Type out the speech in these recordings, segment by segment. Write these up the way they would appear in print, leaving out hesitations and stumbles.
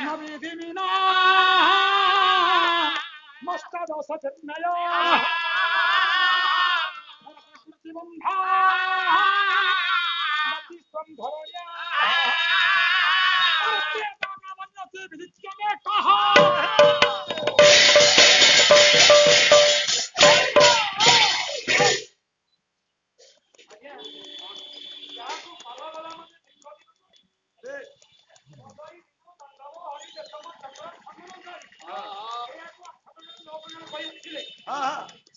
নবীদিনা মস্তাদশ চিন্ময় প্রতিবন্ধা মতিস্তম্ভয়া প্রত্যেকাবন্যতে বিদিচ্যমে কহা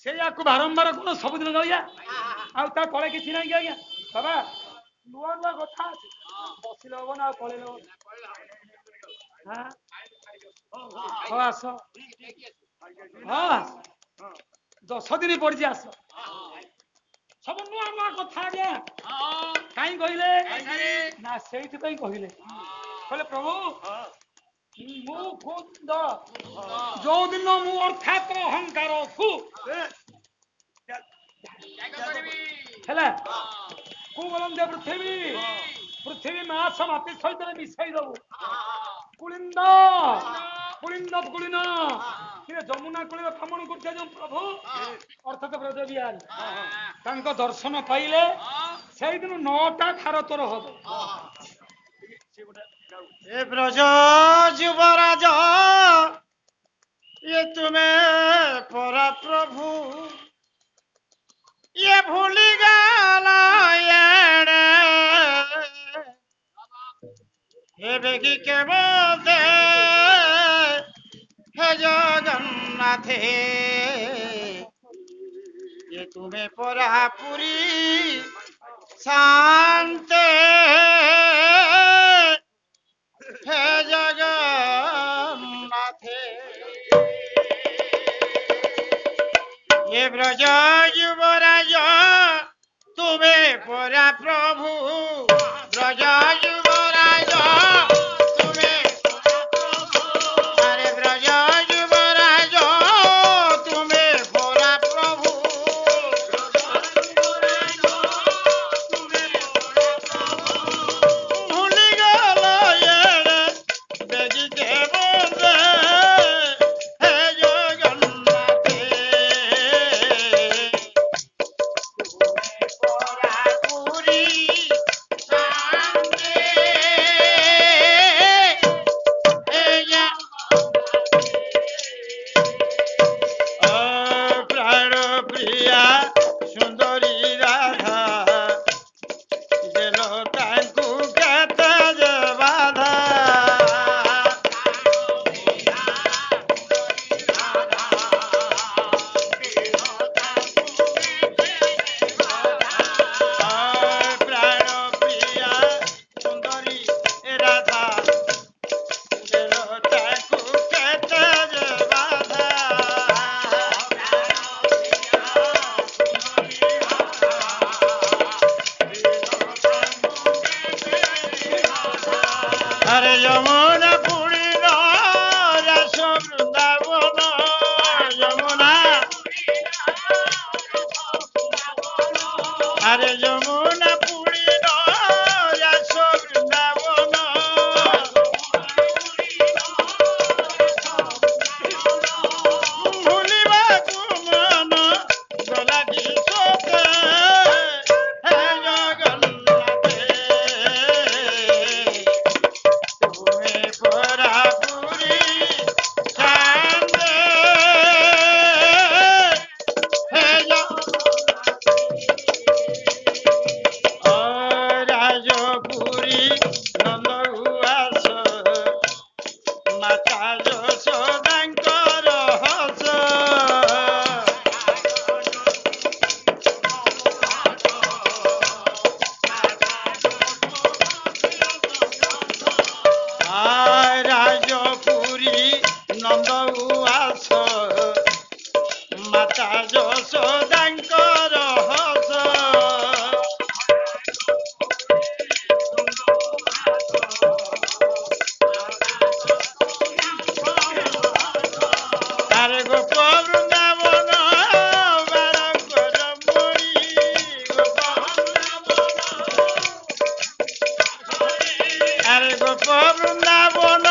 ସେଇଆକୁ ବାରମ୍ବାର କଣ ସବୁଦିନ ରହିଆ ଆଉ ତା ତଳେ କିଛି ନାହିଁ ଆଜ୍ଞା ବାବା ନୂଆ ନୂଆ କଥା ଅଛି ବସିଲେ ହବ ନା ଆଉ ପଳେଇଲେ ହବ ହଁ ଆସ ହଁ 10 ଦିନ ପଡିଛି ଆସ ସବୁ ନୂଆ ନୂଆ କଥା ଆଜ୍ଞା କାହିଁ କହିଲେ ନା ସେଇଥିପାଇଁ କହିଲେ କହିଲେ ପ୍ରଭୁ ମୁଁ କୁନ୍ଦ ଯୋଉଦିନ ମୁଁ ଅର୍ଥାତ ଅହଙ୍କାର ହେଲା କୁ ବୋଲନ୍ତି ପୃଥିବୀ ମାଛ ମାଟି ସହିତ ମିଶାଇ ଦବୁ କୁଳିନ୍ଦ କୁଳିନ ଯମୁନା କୁଳିର ଭ୍ରମଣ କରୁଥିବା ଯୋଉ ପ୍ରଭୁ ଅର୍ଥାତ ବ୍ରଜ ବିହାରୀ ତାଙ୍କ ଦର୍ଶନ ପାଇଲେ ସେଇଦିନ 9ଟା ଖାର ତୋର ହବ ଏ ବ୍ରଜ ଯୁବରାଜ ये तुम्हें परा प्रभु ये भूली गला हे बेगी के बोलते हे जगन्नाथे ये तुम्हें परा पुरी शांते हे जगन्नाथे ये ब्रज युवराज तुम्हें परा प्रभु ब्रज युवराज तुम्हें अरे ब्रज युवराज तुम्हें परा प्रभु भूली गल बेगी के बोले हे जगन्नाथे अरे यमुना पुरी रस वृंदावन यमुना अरे यमुना पुरी रस वृंदावन भूलिबा मन गला दिसते हे जगन्नाथे गोप वृंदावन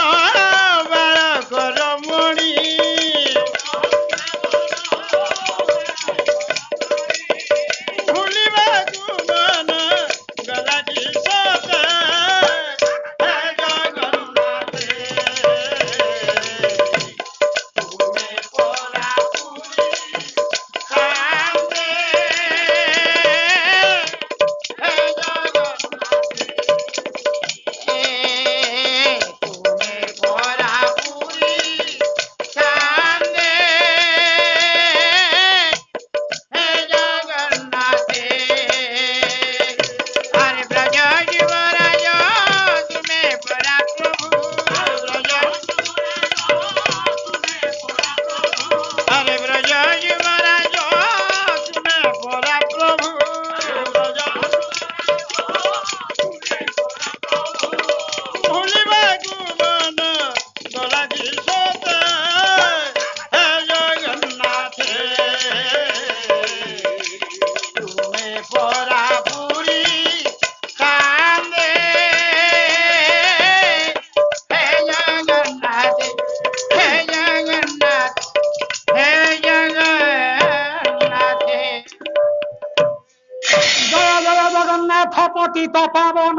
পতিত পাবন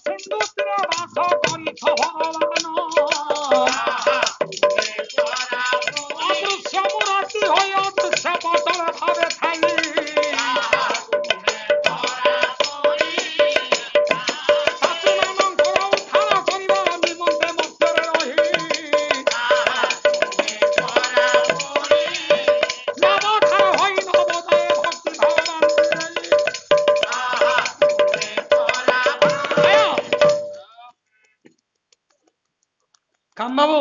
সিন্ধু তীরে বাস করিছ ভগবান অদৃশ্য মূরতি হই অদৃশ্য পটল ভাবে থাই শাশুড়ানଙ୍କର ଉଦ୍ଧାର କରିବା ନିମନ୍ତେ ମଧ୍ୟରେ ରହି ନବଠାର ହୋଇ ନବୋଦୟ ଭକ୍ତି ଭଗବାନ କାମ ବାବୁ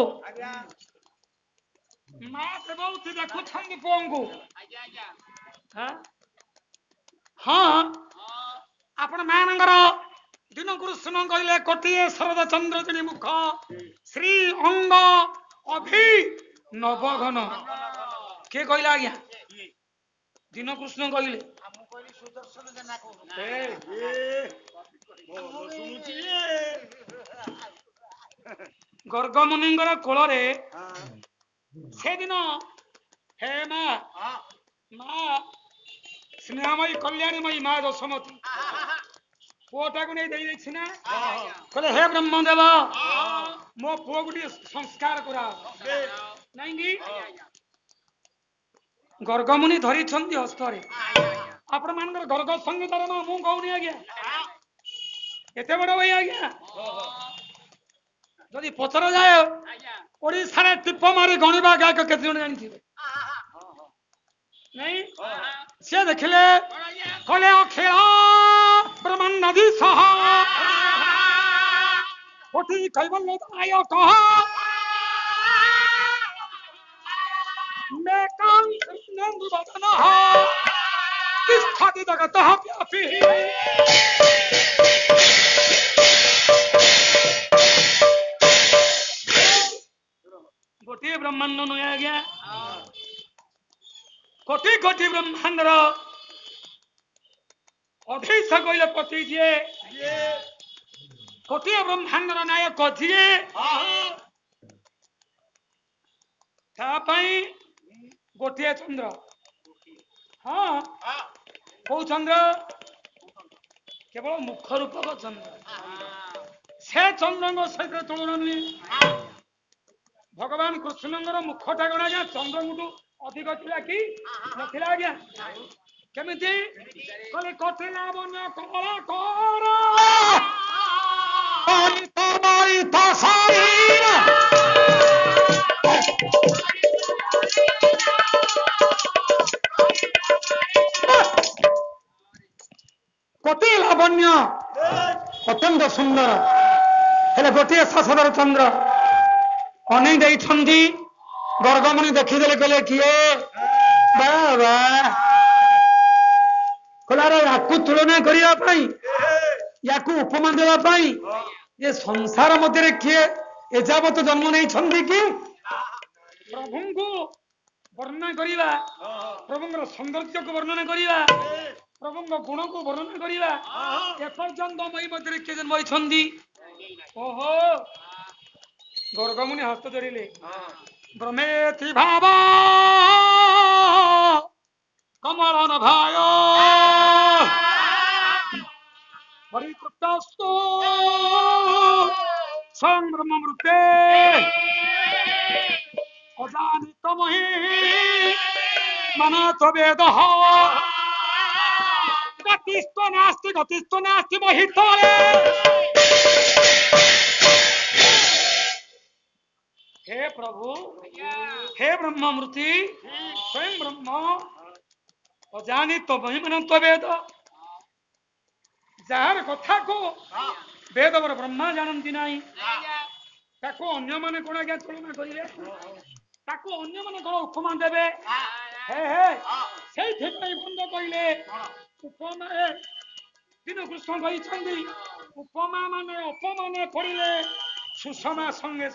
ମା ଦେବଉତି ଦେଖୁଛନ୍ତି ପୁଅଙ୍କୁ ହଁ ଆପଣ ମାନଙ୍କର ଦିନକୃଷ୍ଣ କହିଲେ କୋଟିଏ ଶରଦ ଚନ୍ଦ୍ରଜଣୀ ମୁଖ ଶ୍ରୀ ଅଙ୍ଗ ଅଭି ନବଘନ କିଏ କହିଲା ଆଜ୍ଞା ଦିନକୃଷ୍ଣ କହିଲେ ଗର୍ଗମୁନିଙ୍କର କୋଳରେ ସେଦିନ ହେ ମା ମା ସ୍ନେହମୟୀ କଲ୍ୟାଣୀମୟୀ ମା ଯଶୋମତୀ ପୁଅଟାକୁ ନେଇ ଦେଇଛି ନା କହିଲେ ହେ ବ୍ରହ୍ମଦେବ ମୋ ପୁଅକୁ ଟିକେ ସଂସ୍କାର କରା ନାଇଁକି ଗର୍ଗମୁନି ଧରିଛନ୍ତି ହସ୍ତରେ ଆପଣ ମାନଙ୍କର ଗର୍ଗ ସଂଗୀତର ମା ମୁଁ କହୁନି ଆଜ୍ଞା ଏତେ ବଡ ଭାଇ ଆଜ୍ଞା ଯଦି ପଚରା ଯାଏ ଓଡିଶାରେ ଟିପ ମାରି ଗଣିବା ଗାୟକ କେତେ ଜଣ ଜାଣିଥିବେ ନାଇଁ ସେ ଦେଖିଲେ କହିଲେ ଅଖିଳ ବ୍ରହ୍ମାଣ୍ଡି ସହ କୋଟି କୈବଲ୍ୟ ନାୟକ ମେକାନ୍ଦ ବଦନ ତିଷ୍ଠତି ଜଗତଃ ବ୍ୟାପୀ ଗୋଟିଏ ବ୍ରହ୍ମାଣ୍ଡ ନୁହେଁ ଆଜ୍ଞା କୋଟି କୋଟି ବ୍ରହ୍ମାଣ୍ଡର ଅଧୀଶ କହିଲେ ପତି ଯିଏ ଗୋଟିଏ ବ୍ରହ୍ମାଣ୍ଡର ନାୟକ ଯିଏ ତା ପାଇଁ ଗୋଟିଏ ଚନ୍ଦ୍ର ହଁ କୋଉ ଚନ୍ଦ୍ର କେବଳ ମୁଖ ରୂପକ ଚନ୍ଦ୍ର ସେ ଚନ୍ଦ୍ରଙ୍କ ସହିତ ତୁଳନା ନୁହେଁ ଭଗବାନ କୃଷ୍ଣଙ୍କର ମୁଖଟା କଣ ଆଜ୍ଞା ଚନ୍ଦ୍ରଙ୍କଠୁ ଅଧିକ ଥିଲା କି ନଥିଲା ଆଜ୍ଞା କେମିତି କହିଲେ କୋଟି ଲାବଣ୍ୟ କମଳା କର କୋଟି ଲାବଣ୍ୟ ଅତ୍ୟନ୍ତ ସୁନ୍ଦର ହେଲେ ଗୋଟିଏ ଶାସନର ଚନ୍ଦ୍ର ଅନେଇ ଦେଇଛନ୍ତି ଗର୍ଗମୁନି ଦେଖିଦେଲେ କହିଲେ କିଏ ବାବା କହିଲେ ୟାକୁ ତୁଳନା କରିବା ପାଇଁ ୟାକୁ ଉପମା ଦେବା ପାଇଁ ଏ ସଂସାର ମଧ୍ୟରେ କିଏ ଏଯାବତ ଜନ୍ମ ନେଇଛନ୍ତି କି ପ୍ରଭୁଙ୍କୁ ବର୍ଣ୍ଣନା କରିବା ପ୍ରଭୁଙ୍କର ସୌନ୍ଦର୍ଯ୍ୟକୁ ବର୍ଣ୍ଣନା କରିବା ପ୍ରଭୁଙ୍କ ଗୁଣକୁ ବର୍ଣ୍ଣନା କରିବା ଏପର୍ଯ୍ୟନ୍ତ ମଇ ମଧ୍ୟରେ କିଏ ଜନ୍ମ ହୋଇଛନ୍ତି ଓହୋ ଗର୍ଗମୁନି ହସ୍ତ ଧରିଲେ ବ୍ରହ୍ମେତି ଭାବ କମଳନ ଭାୟ ପରିତୃପ୍ତସ୍ତୁ ସ୍ୱୟଂ ବ୍ରହ୍ମମୃତେ ଅଜାନିତ ମହି ମନତ ବେଦଃ ଗତିସ୍ତ୍ୱ ନାସ୍ତି ମହିତଳେ हे प्रभु हे ब्रह्ममूर्ति स्वयं ब्रह्म अजानित महिमन वेद जार कथा को वेद बर ब्रह्मा जानती नहीं ताको अन्य माने कोन आज्ञा तुलना करिवे ताको अन्य माने कोन उपमा देबे हे हे सेहि थेई बंद कइले उपमा दिन कृष्ण कहिसंदी उपमा माने अपमाने पड़िले सुषमा संगे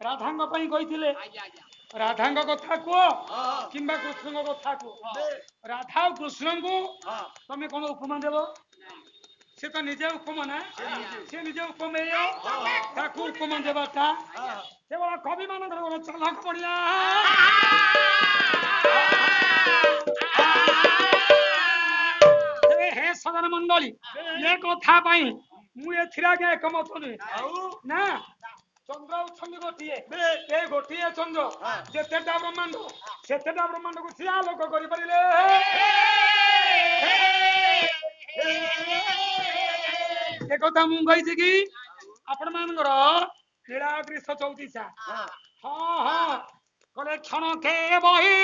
राधांग पई कहिथिले राधांग कथा को किंबा कृष्णଙ୍କ कथा को राधा और कृष्ण को तमे कोन उपमा देबो ସେ ତ ନିଜେ ଉପମ ନା ସେ ନିଜେ ଉପମେୟ ତାକୁ ଉପମ ଦେବାଟା କେବଳ କବି ମାନଙ୍କର ଗୋଟେ ଚଲକ ପଡିଲା हे सदन मंडली ये कथा पाई मु एथिरा के एकमत नहे ना चंद्र उछंदी गोटिए ए गोटिए चंद्र जेतेटा ब्रह्मांड सेतेटा ब्रह्मांड को सिया लोक करि परिले ए कथा मु कहि कि आपण मानकर नीलाद्रि 134 हां हां कले क्षण के बहि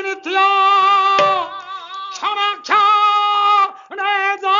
नित्य क्षण क्षण जा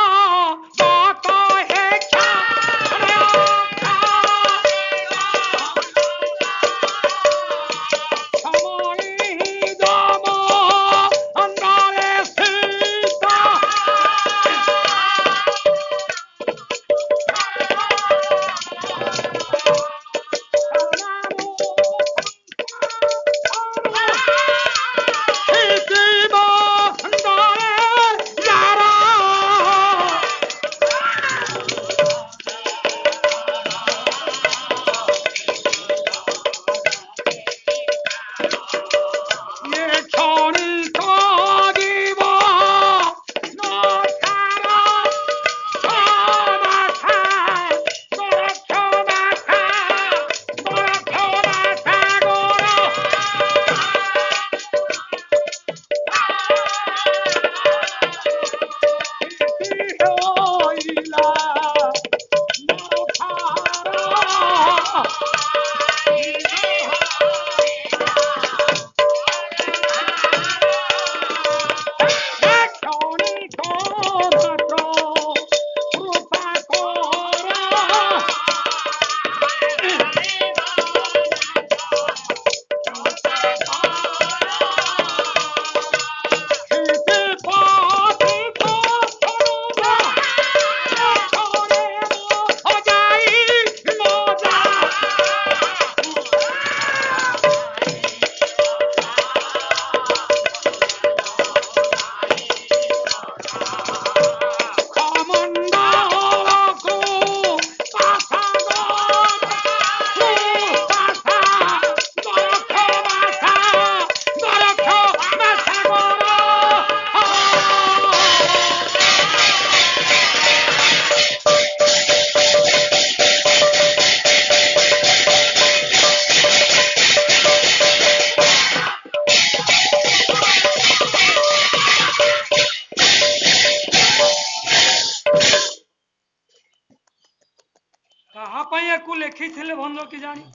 बात है लिखी भंज कि जानी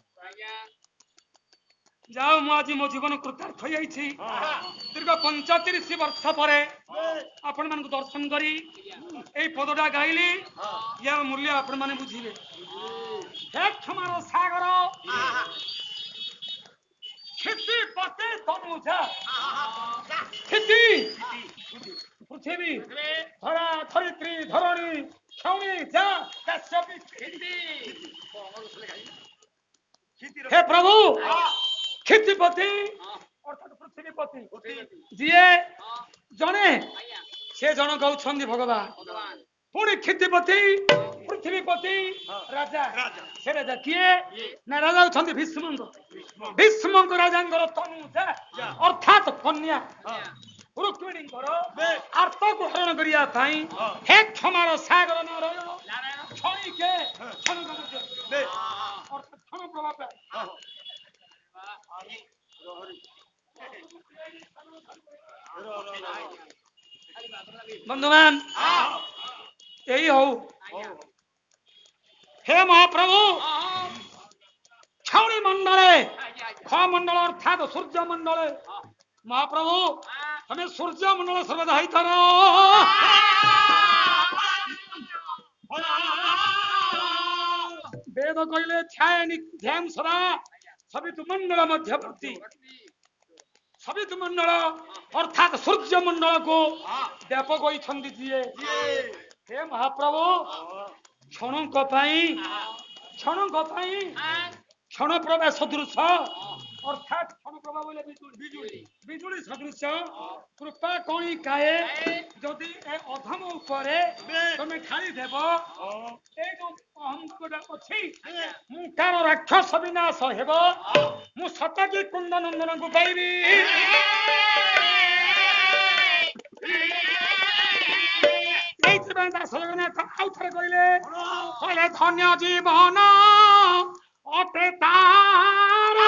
जाओ मु आज मो जीवन कृतार्थ होइछि दीर्घ 35 वर्ष पर आपण मान दर्शन करी ए पदटा गाइली या मूल्य आपण माने बुझिबे हे क्षमार सागर खेती पते तनुजा खेती पृथ्वी धरा धरित्री धरणी क्षौणी जा कश्यपी खेती हे प्रभु क्षितिपति अर्थात पृथ्वीपति जीए जने से जन गौछंदी भगवान पुणी क्षितिपति पृथ्वीपति राजा से राजा किए ना राजा होछंदी भीष्मंक राजांगर तनुजा अर्थात कन्या रुक्मिणी आर्त को हरण करिया पाई हे क्षमार सागर नारायण छई के क्षण अर्थात क्षण प्रभाव बंधुमान यही हो हे महाप्रभु छौणी मंडले ख मंडल अर्थात सूर्य मंडले महाप्रभु हमें सूर्य मंडल सर्वदा ही थारो वेद कहले ध्यान सदा सवित मंडल मध्यवर्ती सवित मंडल अर्थात सूर्य मंडल को व्यापक होइछंदी जिए हे महाप्रभु क्षण प्रवेश दृश्य অর্থাৎ ক্ষণপ্রভা বলে বিজুଳି বিজুଳି সদৃଶ କୃପା କଣି କାଏ ଯଦି ଏ ଅଧମ ଉପରେ ତମେ ଢାଳିଦେବ ଏ ଯୋଉ ଅହଂକଟା ଅଛି ମୁଁ ତାର ରାକ୍ଷସ ବିନାଶ ହେବ ମୁଁ ସତକି କୁନ୍ଦ ନନ୍ଦନଙ୍କୁ ପାଇବି ସେଇଥିପାଇଁ ଦାସ ଜଗନ୍ନାଥ ଆଉ ଥରେ କହିଲେ ଧନ୍ୟ ଜୀବନ ଅଟେ ତାର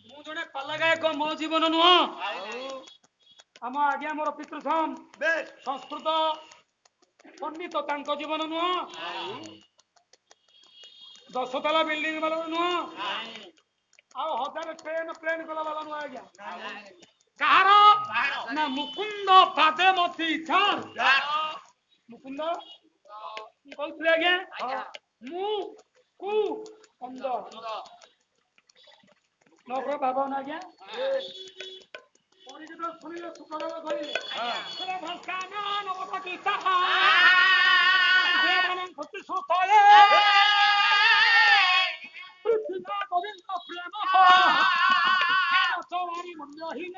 ମୁଁ ଜଣେ ପାଲାଗାୟକ ମୋ ଜୀବନ ନୁହଁ ଆମ ଆଜ୍ଞା ମୋର ପିତୃସମ ସଂସ୍କୃତ ପଣ୍ଡିତ ତାଙ୍କ ଜୀବନ ନୁହଁ ଦଶତଲା ବିଲ୍ଡିଂ ବାଲା ନୁହଁ ଆଉ ହଜାର ପ୍ଲେନ କଲା ବାଲା ନୁହଁ ଆଜ୍ଞା କାହାର ନା ମୁକୁନ୍ଦ ପାଦେ ମତି ମୁକୁନ୍ଦ ମୁଁ କହୁଥିଲି ଆଜ୍ଞା ମୁଁ କୁ ଅନ୍ଦ ନଗର ଭାବନା ଆଜ୍ଞା ପରିଚିତ ଶୁଣିଲେ ସୁଖଦେବ କହିଲେ ଭ୍ରଷ୍ଟାନ ନବପତି ତାହା ଘଟି ସୁତଳେ ପୃଥିବୀ ଗୋବିନ୍ଦ ପ୍ରେମ ଚଳାରି ମୂଲ୍ୟହୀନ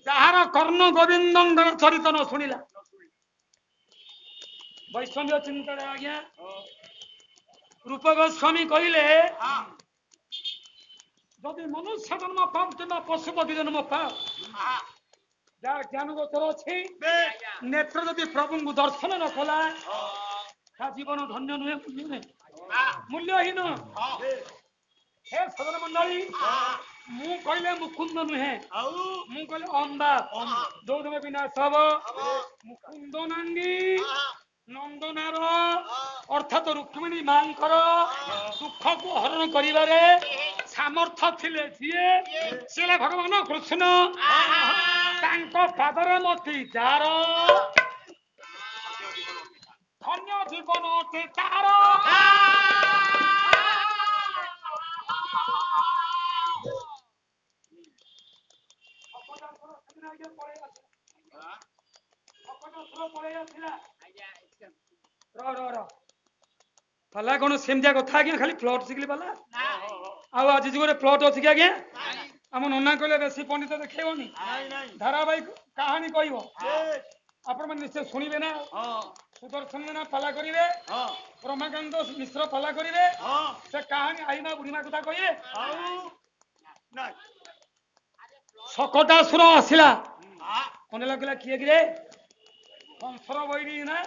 ଯାହାର କର୍ଣ୍ଣ ଗୋବିନ୍ଦଙ୍କର ଚରିତ ନ ଶୁଣିଲା ବୈଷ୍ଣବ ଚିନ୍ତାରେ ଆଜ୍ଞା ରୂପ ଗୋସ୍ୱାମୀ କହିଲେ ଯଦି ମନୁଷ୍ୟ ଜନ୍ମ ପାଉ କିମ୍ବା ପଶୁପତି ଜନ୍ମ ପାଉ ଯାହା ଜ୍ଞାନ ଗୋଚର ଅଛି ନେତ୍ର ଯଦି ପ୍ରଭୁଙ୍କୁ ଦର୍ଶନ ନ କଲା ତା ଜୀବନ ଧନ୍ୟ ନୁହେଁ ମୂଲ୍ୟହୀନ ହେ ସଦନ ମଣ୍ଡଳୀ ମୁଁ କହିଲେ ମୁକୁନ୍ଦ ନୁହେଁ ମୁଁ କହିଲେ ଅମ୍ବା ଯୋଉଦିନ ବିନାଶ ହବ ମୁକୁନ୍ଦ ନାଙ୍ଗୀ ନନ୍ଦନାର ଅର୍ଥାତ ରୁକ୍ମିଣୀ ମାଙ୍କର ଦୁଃଖକୁ ହରଣ କରିବାରେ ସାମର୍ଥ୍ୟ ଥିଲେ ଯିଏ ସିଏ ଭଗବାନ କୃଷ୍ଣ ତାଙ୍କ ପାଦରେ ମତି ଯାର ଧନ୍ୟ ଜୀବନ ଅଟେ ତାର ପାଲା କଣ ସେମିତିଆ କଥା ଆଜ୍ଞା ଖାଲି ପ୍ଲଟ ଶିଖିଲି ପାଲା ଆଉ ଆଜି ଯୁଗରେ ପ୍ଲଟ ଅଛି କି ଆଜ୍ଞା ଆମ ନନା କହିଲେ ବେଶୀ ପଣ୍ଡିତ ଦେଖେଇବନି ଧାରାବାହିକ କାହାଣୀ କହିବ ଆପଣମାନେ ନିଶ୍ଚୟ ଶୁଣିବେ ନା ସୁଦର୍ଶନ ଜେନା ପାଲା କରିବେ ରମାକାନ୍ତ ମିଶ୍ର ପାଲା କରିବେ ସେ କାହାଣୀ ଆଇମା ବୁଢୀମା କଥା କହିବେ ଶକଟାସୁର ଆସିଲା ଅନେଲା କହିଲା କିଏ କିରେ କଂସର ବୈରୀ ନା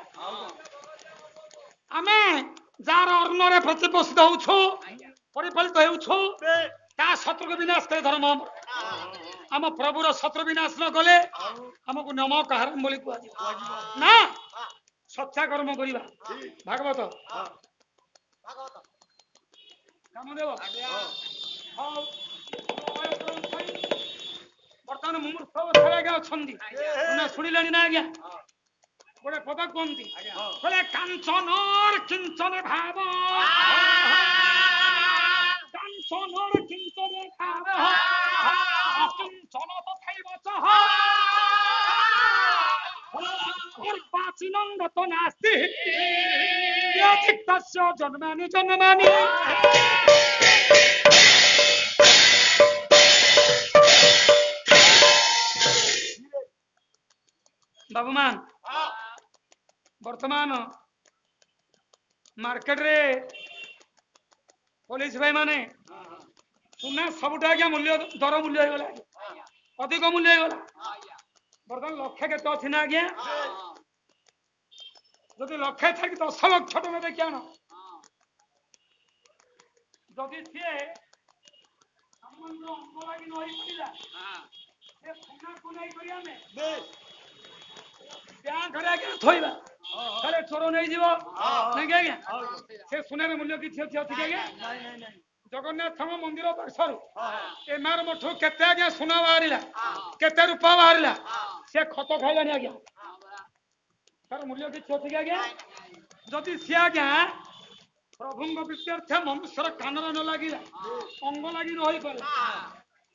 ଆମେ ଯାହାର ଅନ୍ନରେ ପ୍ରତିପୋଷିତ ହଉଛୁ ପରିପାଳିତ ହେଉଛୁ ତା ଶତ୍ରୁକୁ ବିନାଶ କରି ଧର୍ମ ଆମ ପ୍ରଭୁର ଶତ୍ରୁ ବିନାଶ ନ କଲେ ଆମକୁ ନମ କାହାର ବୋଲି କୁହାଯିବ ନା ସଚ୍ଚା କର୍ମ କରିବା ଭାଗବତ କାମଦେବ ବର୍ତ୍ତମାନ ମୁମୂର୍ଷ ଅବସ୍ଥାରେ ଆଜ୍ଞା ଅଛନ୍ତି ଶୁଣିଲେଣି ନା ଆଜ୍ଞା ଗୋଟେ ପଦ କୁହନ୍ତି କହିଲେ କାଞ୍ଚନର କିଞ୍ଚନ ଭାବ କାଞ୍ଚନର କିଞ୍ଚନ ଭାବ କିଞ୍ଚନ ତଥାଇବ ଚହ ନିର୍ବାଚିନଙ୍ଗତ ନାସ୍ତି ୟତିକ୍ତସ୍ୟ ଜନ୍ମାନି ଜନ୍ମାନି ବାବୁମାନ ବର୍ତ୍ତମାନ ମାର୍କେଟରେ ପୋଲିସ ଭାଇ ମାନେ ସୁନା ସବୁଟା ଆଜ୍ଞା ମୂଲ୍ୟ ଦର ମୂଲ୍ୟ ହେଇଗଲା ଅଧିକ ମୂଲ୍ୟ ହେଇଗଲା ବର୍ତ୍ତମାନ ଲକ୍ଷେ କେତେ ଅଛି ନା ଆଜ୍ଞା ଯଦି ଲକ୍ଷେ ଥାଇକି 10 ଲକ୍ଷ ଟଙ୍କା ଦେଖି ଆଣ ଯଦି ସିଏ ଅଙ୍ଗ ଲାଗି ନ ହେଇପାରିଲା ସେ ସୁନାକୁ ନେଇକରି ଆମେ ବ୍ୟାଙ୍କରେ ଆଜ୍ଞା ଥୋଇବା ତାହେଲେ ଚୋର ନେଇଯିବ ନାଇଁ କି ଆଜ୍ଞା ସେ ସୁନାର ମୂଲ୍ୟ କିଛି ଅଛି ଅଛି କି ଆଜ୍ଞା ଜଗନ୍ନାଥଙ୍କ ମନ୍ଦିର ପାର୍ଶ୍ୱରୁ ଏ ମାର ମଠୁ କେତେ ଆଜ୍ଞା ସୁନା ବାହାରିଲା କେତେ ରୂପା ବାହାରିଲା ସେ ଖତ ଖାଇଲାଣି ଆଜ୍ଞା ତାର ମୂଲ୍ୟ କିଛି ଅଛି କି ଆଜ୍ଞା ଯଦି ସିଏ ଆଜ୍ଞା ପ୍ରଭୁଙ୍କ ପ୍ରୀତ୍ୟର୍ଥ ମନୁଷ୍ୟର କାନରେ ନ ଲାଗିଲା ଅଙ୍ଗ ଲାଗି ରହିପାରିଲା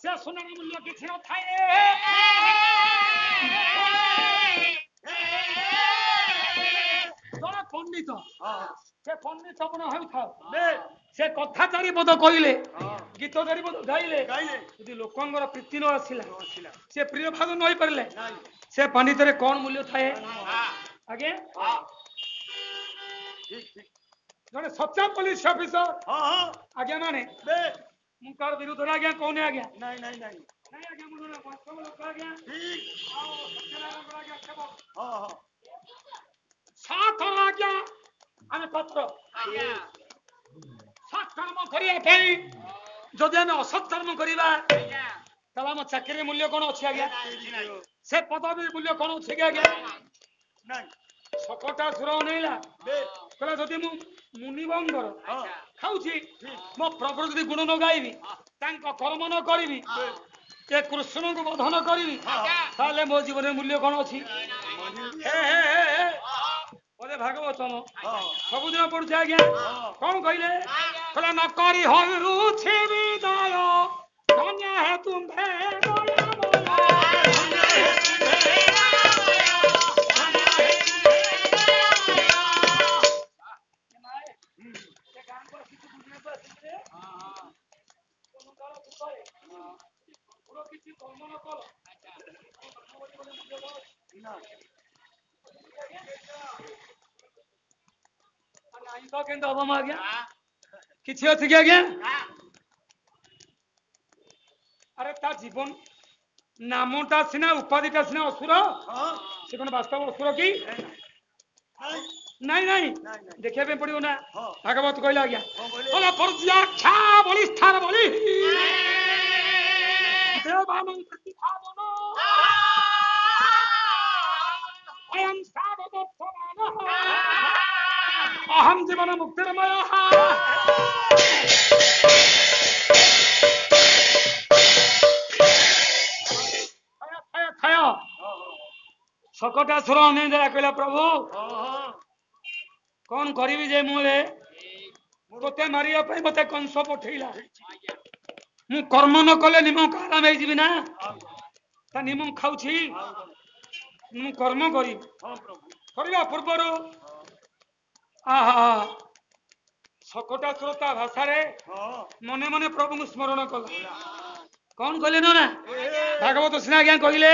ସେ ସୁନାର ମୂଲ୍ୟ କିଛି ନଥାଏ ଜଣେ ପଣ୍ଡିତ ସେ ପଣ୍ଡିତ ମନ ହେଉଥାଉ ସେ କଥା ଚାରିପଦ କହିଲେ ଗୀତ ଚାରିପଦ ଗାଇଲେ ଯଦି ଲୋକଙ୍କର ପ୍ରୀତି ନ ଆସିଲା ସେ ପ୍ରିୟ ଭାଗ ନ ହେଇପାରିଲେ ସେ ପଣ୍ଡିତରେ କଣ ମୂଲ୍ୟ ଥାଏ ଆଜ୍ଞା ଜଣେ ସଚ୍ଚା ପୋଲିସ ଅଫିସର ଆଜ୍ଞା ମାନେ ମୁଁ କାହାର ବିରୁଦ୍ଧରେ ଆଜ୍ଞା କହୁନି ଆଜ୍ଞା ନାଇଁ ଆଜ୍ଞା ମୁଁ ଜଣେ ବାସ୍ତବ ଲୋକ ଆଜ୍ଞା ଆଉ ସତ୍ୟନାରାୟଣଙ୍କର ଆଜ୍ଞା ସେବକ ସାଥର ଆଜ୍ଞା ଆମେ ପାତ୍ର ସତ୍କର୍ମ କରିବା ପାଇଁ ଯଦି ଆମେ ଅସତ୍କର୍ମ କରିବା ତାହେଲେ ଆମ ଚାକିରି ମୂଲ୍ୟ କଣ ଅଛି ଆଜ୍ଞା ସେ ପଦବୀ ମୂଲ୍ୟ କଣ ଅଛି କି ଆଜ୍ଞା ଶକଟା ସୁର ଅନେଇଲା କହିଲା ଯଦି ମୁଁ ମୁନିବଙ୍କର ଖାଉଛି ମୋ ପ୍ରଭୁ ଯଦି ଗୁଣ ନ ଗାଇବି ତାଙ୍କ କର୍ମ ନ କରିବି ଏ କୃଷ୍ଣଙ୍କୁ ବଧନ କରିବି ତାହେଲେ ମୋ ଜୀବନରେ ମୂଲ୍ୟ କଣ ଅଛି ବୋଧେ ଭାଗବତମ ସବୁଦିନ ପଢୁଛି ଆଜ୍ଞା କଣ କହିଲେ କହିଲା ନ କରି ହରୁଛି ବିଦାୟ ଧନ୍ୟ ହେ ତୁମ୍ଭେ କିଛି କର୍ମ ନ କର କେମିତି ହବ ଆଜ୍ଞା କିଛି ଅଛି କି ଆଜ୍ଞା ଆରେ ତା ଜୀବନ ନାମଟା ସିନା ଉପାଧିଟା ସିନା ଅସୁର ସେ କଣ ବାସ୍ତବ ଅସୁର କି ନାଇଁ ଦେଖିବା ପାଇଁ ପଡିବ ନା ଭାଗବତ କହିଲା ଆଜ୍ଞା ପର୍ଯ୍ୟାଖ୍ୟା ବଳି ସ୍ଥାନ ବଳି अहम जीवन मुक्तिर्मय सकटा सुर अनेक देला कहला प्रभु कौन करी जे मुझे तोते मारिया मत कंस पठेला मु कर्म न कले निम आराम हो ना निम खाऊी मु कर्म करी पूर्वर आहा सकटा सुरता भाषा मने मने प्रभु स्मरण कला कौन कहले ना भागवत सिन्हा आज्ञा कहले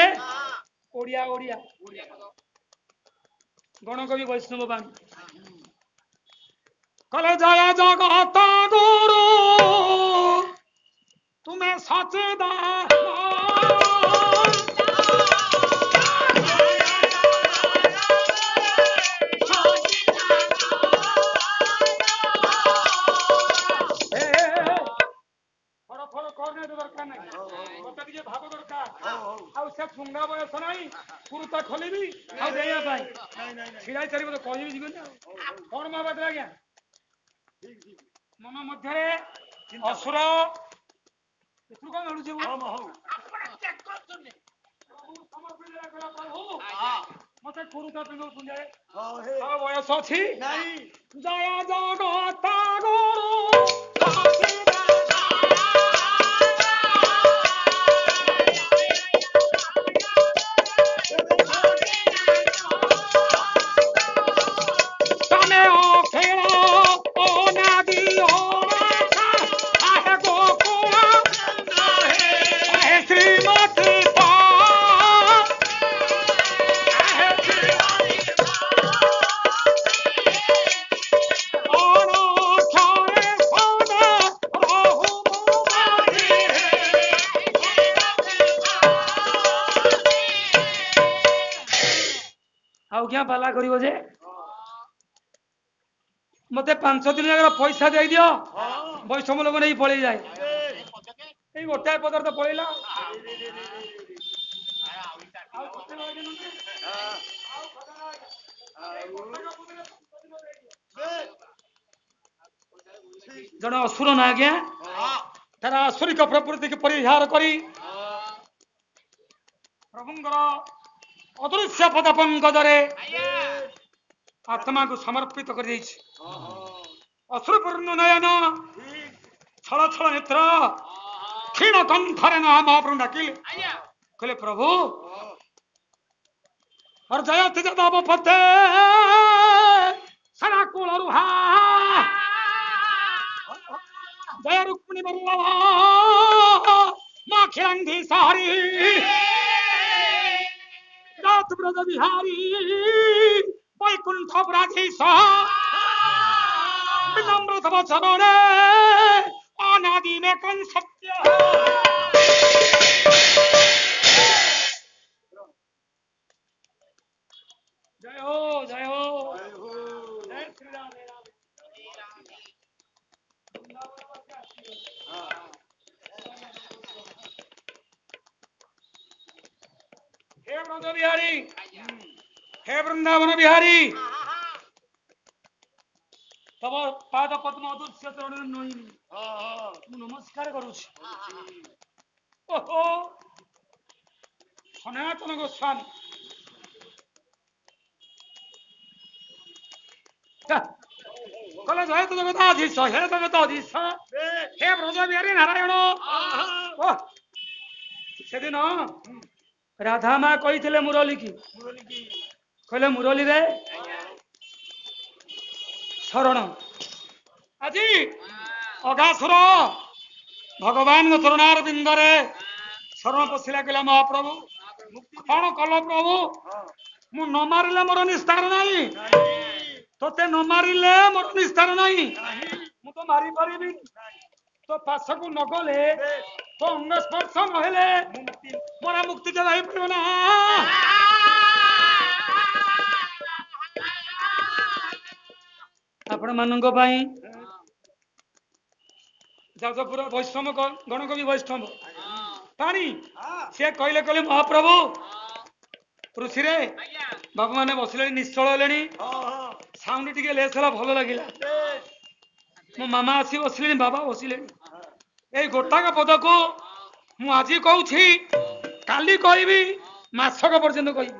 ओडिया ओडिया गणकवि वैष्णव बाणी कले जय जगत गुरु तुम्हें सचेदान भाव दरकार आंगा बयस ना कुरुता खोलि छिड़ा चार कह कौन बात आज्ञा मन मध्य असुर कौन मिलूँ मत कुरुता पिंधु बयस अच्छी जय जगत क्या पाला करिवो जे मते 5 दिन पैसा दे दियो वैष्णव लोग नहीं पड़े जाए गोटाए पदार्थ पड़ेला ଜଣେ ଅସୁର ନା ଆଜ୍ଞା ତାର ଆସୁରିକ ପ୍ରକୃତିକୁ ପରିହାର କରି ପ୍ରଭୁଙ୍କର ଅଦୃଶ୍ୟ ପଦ ପଙ୍କଜରେ ଆତ୍ମାକୁ ସମର୍ପିତ କରିଦେଇଛି। ଅଶ୍ରୁପୂର୍ଣ୍ଣ ନୟନ ଛଳ ଛଳ ନେତ୍ର କ୍ଷୀଣ କଣ୍ଠରେ ମହାପ୍ରଭୁ ଡାକିଲେ କହିଲେ ପ୍ରଭୁ ଜୟ ତେଜ ଦବ ପତେ ସାରା କୁଳରୁ ଜୟ ରୁକ୍ମିଣୀ ବଲ୍ଲଭ ମାଖିଳାନ୍ଧି ସାରି রাত ব্রজ বিহারী বৈকুণ্ঠ ব্রাধীশ বিনম্র তব চরণে অনাদি মে কন সত্য। জয় হো জয় হো জয় শ্রী রাম हे ब्रज बिहारी हे वृंदावन बिहारी तब पाद पद्म अदृश्य चरण नयनी नमस्कार करुछि। ओहो सनातन गोस्वामी कले जय तो जगताधीश हे जगताधीश हे ब्रज बिहारी नारायण सेदिन राधा माँ कही मुरली की कहले मुरली रे शरण आज अगासुर भगवान चरणार बिंदरे शरण पशिला कहला महाप्रभु कौन कल प्रभु मु न मारिले मोर निस्तार नहीं तोते न मारिले मोर निस्तार नहीं मु तो मारी पारिबी तो पासकू न गले तो अंग स्पर्श नहेले मोरा मुक्ति के रही पारिब ना। आपण मानक पाई जाजपुर वैष्णव गणकवि वैष्णव पानी से कहले कहले महाप्रभु ऋषि रे बाबू मैंने बसिले निश्चल हेले साउंड टिके लेस है भल लगिला मो मामा आसी बसिले बाबा बसिले ए गोटाक पद को मु आज कहूँ काली कहबी मासक पर्यंत कहबी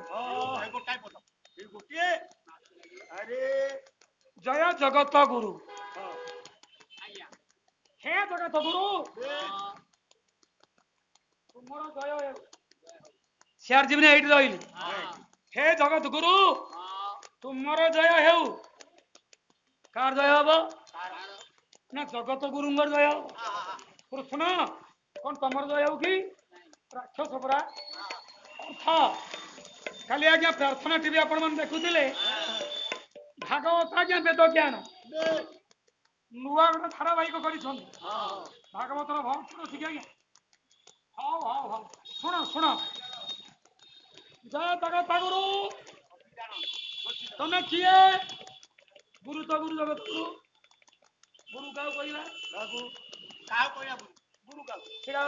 जय जगत गुरु हे जगत गुरु तुमर जय सियार जीवन ये रही हे जगत गुरु तुमर जय हेउ कार जय हम ना जगत गुरुंगर जय कृष्ण कौन तुमर जय हो कि राक्षस परा काली आज्ञा प्रार्थना टीवी आपण मन देखुले भागवत आज्ञा वेद ज्ञान नुआ गोटे धारावाहिक कर भागवतर भक्ति ठीक आज्ञा हाँ हाँ हाँ शुण शुण जय जगत गुरु तमें किए गुरु तो गुरु जगत गुरु गुरु क्या कहला गुरु क्या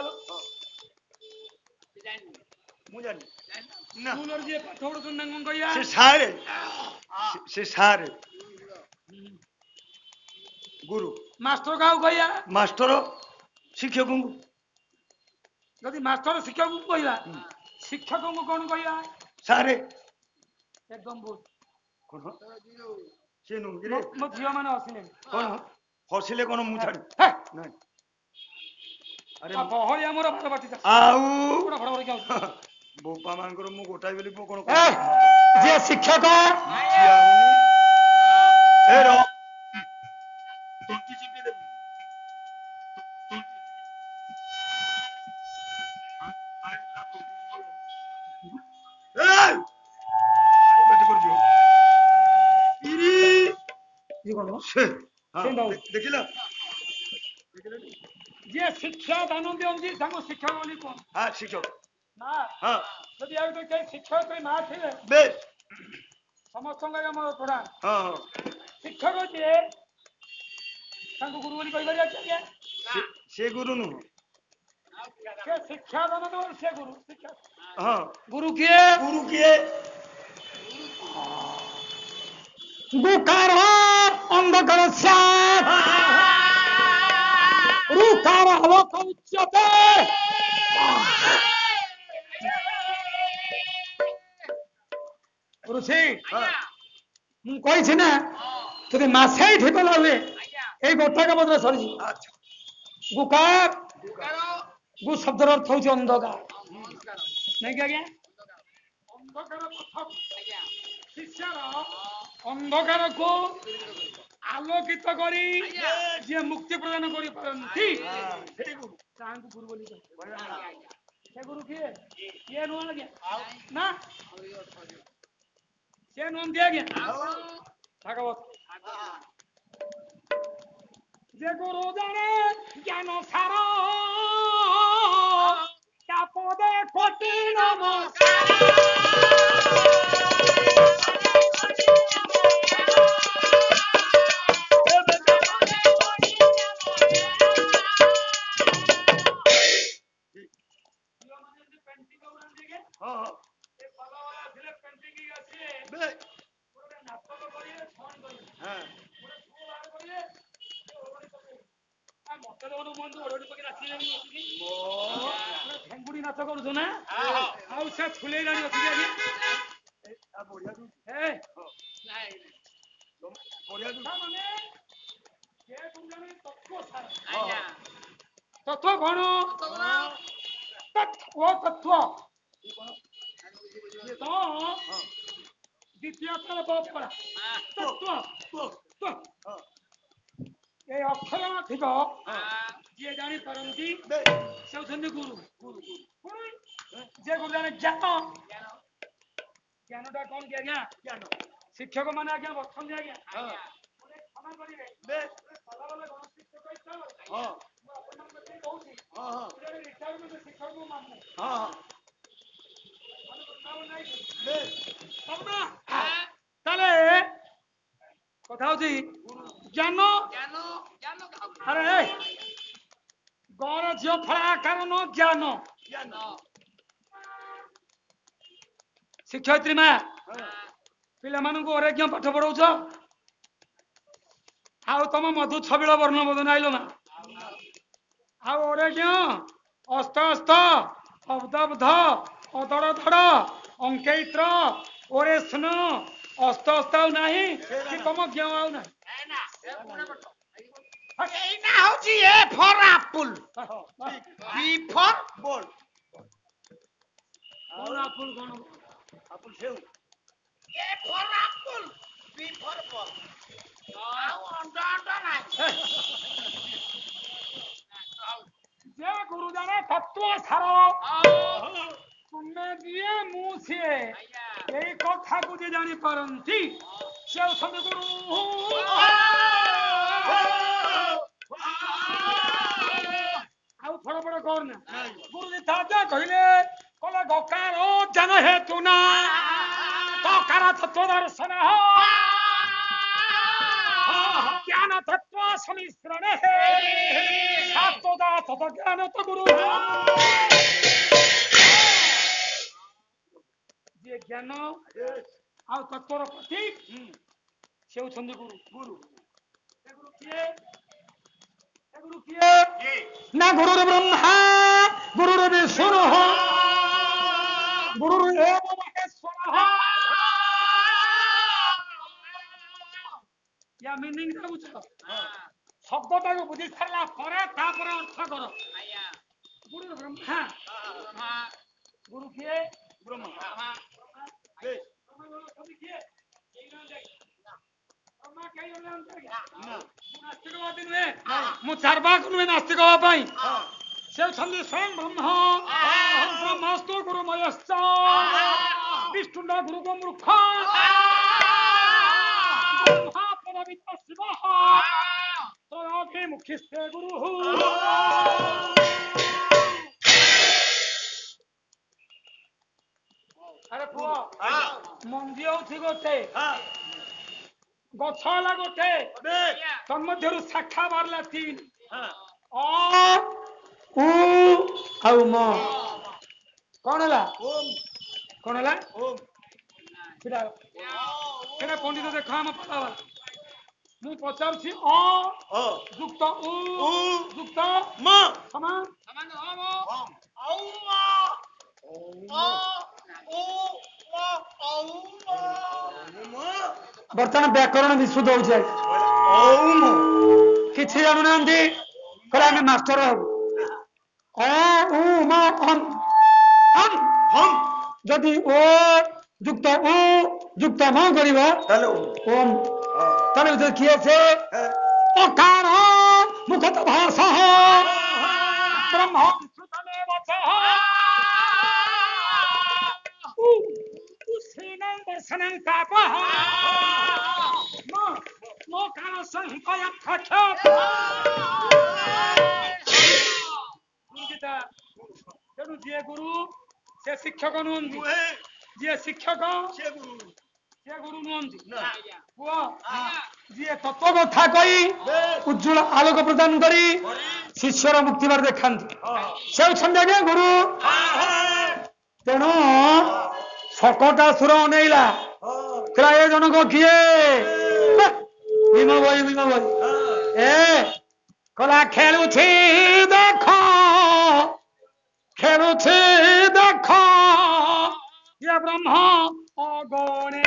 गुरु मास्टर क्या कहया मास्टर शिक्षक जदि मास्टर शिक्षक को कहला शिक्षक को कौन कहया सारे एकदम बहुत कौन से नु मो झियो माने हसिले कौन हसिले कौन मु छाड़ नहीं अरे बहली हमर बार बाटी आउ बड़ा बड़ा क्या बोपा मानकर मु गोटाई बेली मु कोन जे शिक्षक ए रो देखिला जे शिक्षा दान दियंती ताको शिक्षक बोली कोन हां शिक्षक ना हां यदि आउ तो के शिक्षक कोई मां थिले बेस समस्त का हमर प्रधान हां शिक्षक जे ताको गुरु बोली कहि बरिया क्या से गुरु नु के शिक्षा दान दो से गुरु शिक्षा हां गुरु किए গুকার অন্ধকার শ্যাম রুকার আলোক উচ্চতে ଋଷି ମୁଁ କହିଛି ନା ଯଦି ମାସେ ଠିକ ନ ହୁଏ ଏଇ ଗୋଟାକ ବଦଳ ସରିଯିବ আচ্ছা ଗୁକାର ଗୁ ଶବ୍ଦର ଅର୍ଥ ହଉଛି ଅନ୍ଧକାର ନାଇଁ କି ଆଜ୍ଞା ଅନ୍ଧକାର ଶିଷ୍ୟର ଅନ୍ଧକାରକୁ ଆଲୋକିତ କରି ଯିଏ ମୁକ୍ତି ପ୍ରଦାନ କରିପାରନ୍ତି ସେଇ ଗୁରୁ ତାହାଙ୍କୁ ଗୁରୁ ବୋଲି ସେ ଗୁରୁ କିଏ କିଏ ନୁହଁ ଆଜ୍ଞା ନା ସିଏ ନୁହନ୍ତି ଆଜ୍ଞା ଭାଗବତ যে গুরু জানে জ্ঞান সার পদে কোটি নমস্কার হ্যাঁ হ্যাঁ বে হ্যাঁ ମତେ ଦେଖୁନୁ ବନ୍ଧୁ ଓଢି ପକେଇ ଠେଙ୍ଗୁଡି ନାଚ କରୁଛୁ ନା ଆଉ ସେ ଫୁଲେଇଲାଣି ଅଛି ଆଜ୍ଞା ବଢିଆ ଦଉଛି ଏ ବଢିଆ ଦଉଛି ମାନେ ସେ ଜଣେ ତତ୍ତ୍ୱ ସାର ତତ୍ତ୍ୱ କଣ ତତ୍ତ୍ୱ ତତ୍ତ୍ୱ ତ ଦ୍ୱିତୀୟ ଥର ବପ କରା ତତ୍ତ୍ୱ এই অক্ষর ଥିବ ଯିଏ ଜାଣିପାରନ୍ତି ସେ ହେଉଛନ୍ତି ଗୁରୁ ଯିଏ ଗୁରୁ ଜାଣେ ଜ୍ଞାନ ଜ୍ଞାନଟା କଣ କି ଆଜ୍ଞା ଜ୍ଞାନ ଶିକ୍ଷକ ମାନେ ଆଜ୍ଞା ବସନ୍ତି ଆଜ୍ଞା କ୍ଷମା କରିବେ ବେଶ ଶିକ୍ଷକ ହଁ କହୁଛି ହଁ ହଁ ଶିକ୍ଷକ ମାନୁ ହଁ ବେଶ ତାହେଲେ କଥା ହଉଛି ଜ୍ଞାନ ଆରେ ଗର ଝିଅ ଫଳା କାରଣ ଜ୍ଞାନ ଜ୍ଞାନ ଶିକ୍ଷୟିତ୍ରୀ ମା ପିଲାମାନଙ୍କୁ ଅରେଜ୍ଞ ପାଠ ପଢଉଛ ଆଉ ତମ ମଧୁ ଛବିଳ ବର୍ଣ୍ଣ ବୋଧ ନାଇଲ ନା ଆଉ ଅରେଜ୍ଞ ଅସ୍ତ ଅସ୍ତ ଅବ୍ଦବ୍ଧ ଅଦଡ଼ ଧଡ଼ ଅଙ୍କେଇତ୍ର ଓରେ ସ୍ନ ଅସ୍ତ ଅସ୍ତ ଆଉ ନାହିଁ କି ତମ ଜ୍ଞ ଆଉ ନାହିଁ এইটা হচ্ছে A for apple B for ball କଣ ଆପୁଲ କଣ আপেল সেউ A for apple B for ball ଆଉ ଅଣ୍ଡା ଅଣ୍ଡା ନାହିଁ ଯେ ଗୁରୁ ଜାଣେ ତତ୍ତ୍ୱ ସାର ତୁମେ ଯିଏ ମୁଁ ସିଏ ଏଇ କଥାକୁ ଯେ ଜାଣିପାରନ୍ତି ସେ ହେଉଛନ୍ତି ଗୁରୁ ଆଉ ଫଳ ଫଳ କରନା ଗୁରୁ ଯେତେ କହିଲେ କହିଲେ ଗକାର ଜ୍ଞାନ ହେତୁ ନା ଗକାର ତତ୍ତ୍ୱ ଦର୍ଶନ জ্ঞান তত্ত্ব সমিশ্রণে সাতদা তত জ্ঞান তো গুরু যে জ্ঞান ଆଉ ତତ୍ତ୍ୱର ପ୍ରତୀକ ସେ ହେଉଛନ୍ତି ଗୁରୁ ଗୁରୁ କିଏ ନା ଗୁରୁର ବ୍ରହ୍ମା ଗୁରୁର ବିଷ୍ଣୁ ଗୁରୁର ଏବ ମହେଶ୍ୱର ୟା ମିନିଂ ଟା ବୁଝ ଶବ୍ଦଟାକୁ ବୁଝି ସାରିଲା ପରେ ତାପରେ ଅର୍ଥ କର ଗୁରୁ ବ୍ରହ୍ମା ଗୁରୁ କିଏ ব্রহ্মা বেশ କିଏ না ନାସ୍ତିକବାଦୀ ନୁହେଁ ମୁଁ ଚାର୍ବାକ ନୁହେଁ ନାସ୍ତିକ ହବା ପାଇଁ ସେ ହେଉଛନ୍ତି ସ୍ୱୟଂ ବ୍ରହ୍ମ ବ୍ରହ୍ମସ୍ତୁ ଗୁରୁମୟଶ୍ଚ ବିଷ୍ଣୁଣ୍ଡ ଗୁରୁଗ ମୂର୍ଖ ବ୍ରହ୍ମାପଦବିତ ଶିବ ତ୍ରୟୋଭିମୁଖୀସ୍ତେ ଗୁରୁ ଆରେ ପୁଅ ମଞ୍ଜି ହଉଛି ଗୋଟେ ଗଛ ହେଲା ଗୋଟେ ତନ୍ମଧ୍ୟରୁ ଶାଖା ବାହାରିଲା ତିନି ଅ ଉ ଆଉ ମ କଣ ହେଲା ওম କଣ ହେଲା ওম ସେଟା ସେଟା ପଣ୍ଡିତ ଦେଖ ଆମ ପାଲା ମୁଁ ପଚାରୁଛି ଯୁକ୍ତ ଉ ଯୁକ୍ତ ମ ସମାନ ବର୍ତ୍ତମାନ ବ୍ୟାକରଣ ବିଶୁଦ୍ଧ ହଉଛି କିଛି ଜାଣୁନାହାନ୍ତି କହିଲେ ଆମେ ମାଷ୍ଟର ହବୁ ଯଦି ଓ ଯୁକ୍ତ ଉ ଯୁକ୍ତ ମ କରିବ ତାହେଲେ ଓମ୍ ତାହେଲେ କିଏ ସେ ଅକାର ମୁଖତ ଭାଷା ବ୍ରହ୍ମ ତେଣୁ ଯିଏ ଗୁରୁ ସେ ଶିକ୍ଷକ ନୁହନ୍ତି ଯିଏ ଶିକ୍ଷକ ସିଏ ଗୁରୁ ନୁହନ୍ତି ପୁଅ ଯିଏ ତତ୍ଵ କଥା କହି ଉଜ୍ଜଳ ଆଲୋକ ପ୍ରଦାନ କରି ଶିଷ୍ୟର ମୁକ୍ତିବାର ଦେଖାନ୍ତି ସେ ହେଉଛନ୍ତି ଆଜ୍ଞା ଗୁରୁ ତେଣୁ ଶକଟାସୁର ଅନେଇଲା କହିଲା ଏ ଜଣକ କିଏ ଭୀମ ଭାଇ ଏ କହିଲା ଖେଳୁଛି ଦେଖ ଇଏ ବ୍ରହ୍ମ ଅଗଣେ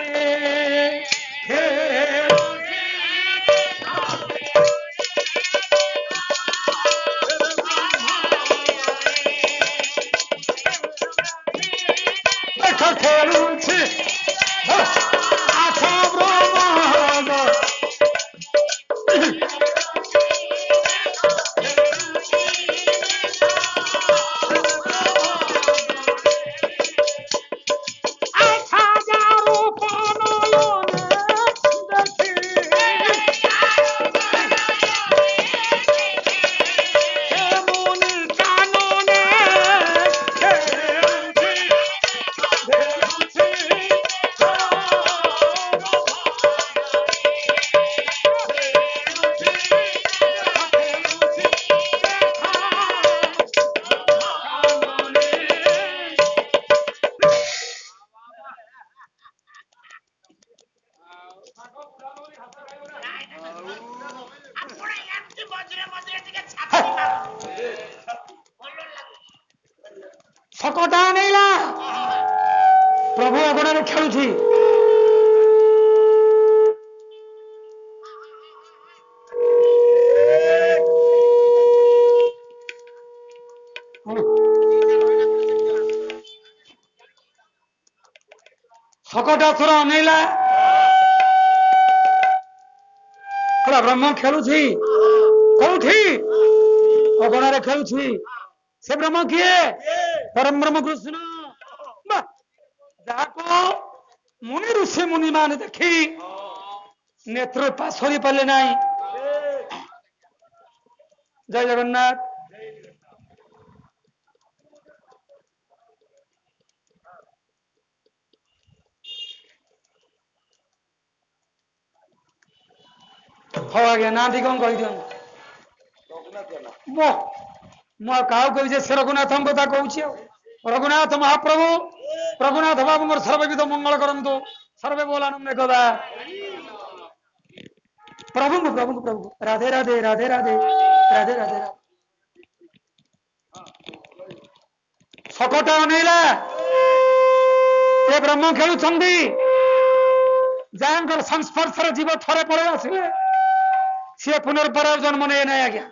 ଖେଳୁଛି ଶକଟା ନେଇଲା ପ୍ରଭୁ ଅଗଣାରେ ଖେଳୁଛି ଶକଟାସୁର ଅନେଇଲା କହିଲା ବ୍ରହ୍ମ ଖେଳୁଛି କୋଉଠି ଅଗଣାରେ ଖେଳୁଛି ସେ ବ୍ରହ୍ମ କିଏ ପରମ ବ୍ରହ୍ମ କୃଷ୍ଣ ଯାହାକୁ ମୁନି ଋଷି ମୁନି ମାନେ ଦେଖି ନେତ୍ର ପାଶୋରି ପାରିଲେ ନାହିଁ ଜୟ ଜଗନ୍ନାଥ ହଉ ଆଜ୍ଞା ନା ବି କଣ କହିଦିଅନ୍ତୁ ମୁଁ ଆଉ କାହାକୁ କହୁଛି ସେ ରଘୁନାଥଙ୍କ କଥା କହୁଛି ଆଉ ରଘୁନାଥ ମହାପ୍ରଭୁ ରଘୁନାଥ ବାବୁଙ୍କର ସର୍ବବିଧ ମଙ୍ଗଳ କରନ୍ତୁ ସର୍ବେ ବୋଲାନନ୍ଦ କଦା ପ୍ରଭୁଙ୍କୁ ପ୍ରଭୁଙ୍କୁ ପ୍ରଭୁ ରାଧେ ରାଧେ ରାଧେ ରାଧେ ରାଧେ ରାଧେ ଶକଟା ଅନେଇଲା ଏ ବ୍ରହ୍ମ ଖେଳୁଛନ୍ତି ଯାହାଙ୍କର ସଂସ୍ପର୍ଶରେ ଜୀବ ଥରେ ପଳେଇ ଆସିବେ ସିଏ ପୁନର୍ବାର ଜନ୍ମ ନେଇ ନାହିଁ ଆଜ୍ଞା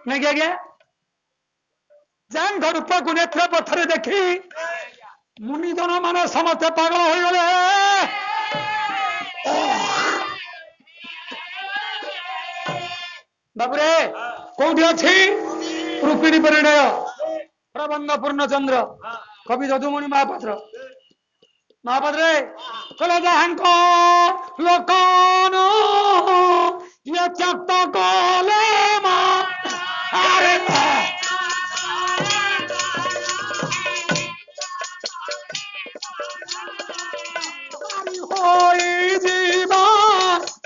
ନାଇଁ କି ଆଜ୍ଞା ଯାହାଙ୍କ ରୂପକୁ ନେତ୍ର ପଥରେ ଦେଖି ମୁନିଜନ ମାନେ ସମସ୍ତେ ପାଗଳ ହୋଇଗଲେ ବାବୁରେ କୋଉଠି ଅଛି ରୁକ୍ମିଣୀ ପରିଣୟ ପ୍ରବନ୍ଧ ପୂର୍ଣ୍ଣଚନ୍ଦ୍ର କବି ଯଦୁମଣି ମହାପାତ୍ରରେ କହିଲେ ଯାହାଙ୍କ ଲୋକନ ଇଏ ତ୍ୟକ୍ତ କଲେ ମା ଆରେ ହୋଇ ଯିବା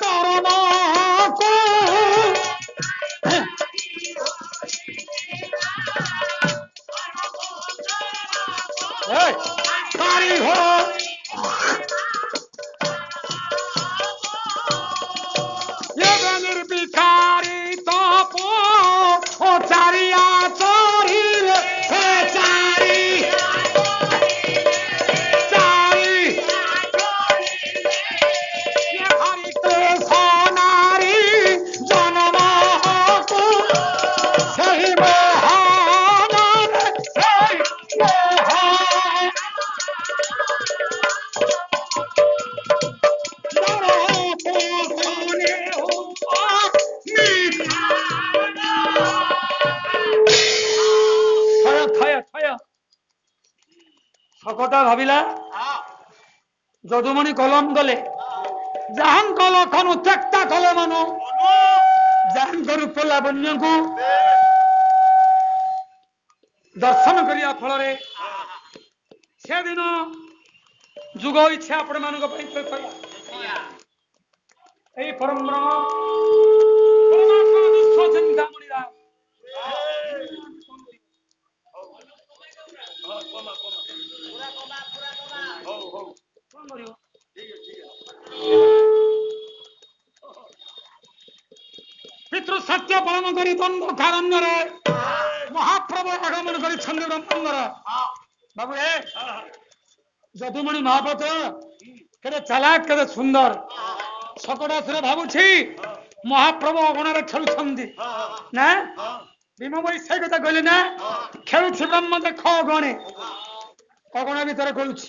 ତରଣକୁ ଶକଟା ଭାବିଲା ଯଦୁମଣି କଲମ ଦେଲେ ଯାହାଙ୍କ ଲଖନ ଚେଷ୍ଟା କଲେ ମନ ଯାହାଙ୍କ ରୂପ ଲାବଣ୍ୟକୁ ଦର୍ଶନ କରିବା ଫଳରେ ସେଦିନ ଯୁଗ ଇଚ୍ଛା ଆପଣମାନଙ୍କ ପାଇଁ କହିଲା এই পরম ব্রহ্ম পরমাত্মা বিশ্ব চিন্তামণিরা পিতৃ সত্য পালন করে দ্বন্দ্ব কারণ্যরে মহাপ্রভু আগমন করেছেন ব্রহ্মাঙ্গর বাবু যদুমণি মহাপাত্র কেতে চালাক কেতে সুন্দর সকটা ଥରେ ଭାବୁଛି ମହାପ୍ରଭୁ ଅଗଣାରେ ଖେଳୁଛନ୍ତି ନା ଭୀମ ଭାଇ ସେଇ କଥା କହିଲେ ନା ଖେଳୁଛି ବ୍ରହ୍ମ ଦେଖ ଅଗଣେ ଅଗଣା ଭିତରେ ଖେଳୁଛି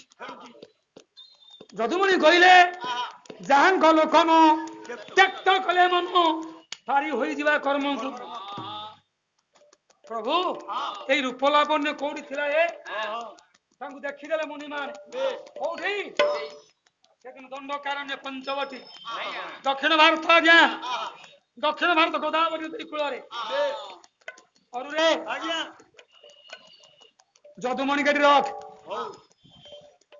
ଯଦୁମଣି କହିଲେ ଯାହାଙ୍କ ଲୋକନ ତ୍ୟକ୍ତ କଲେ ମନ ପାରି ହୋଇଯିବା କର୍ମକୁ ପ୍ରଭୁ ଏଇ ରୂପ ଲାବଣ୍ୟ କୋଉଠି ଥିଲା ତାଙ୍କୁ ଦେଖିଦେଲେ ମୁନିମାନେ କୋଉଠି সেদিন দণ্ডকারণ্যে পঞ্চবটী দক্ষিণ ভারত আজ্ঞা দক্ষিণ ভারত গোদাবরী নদী কূଳରେ অরুরে যদুমণি গাড়ি রথ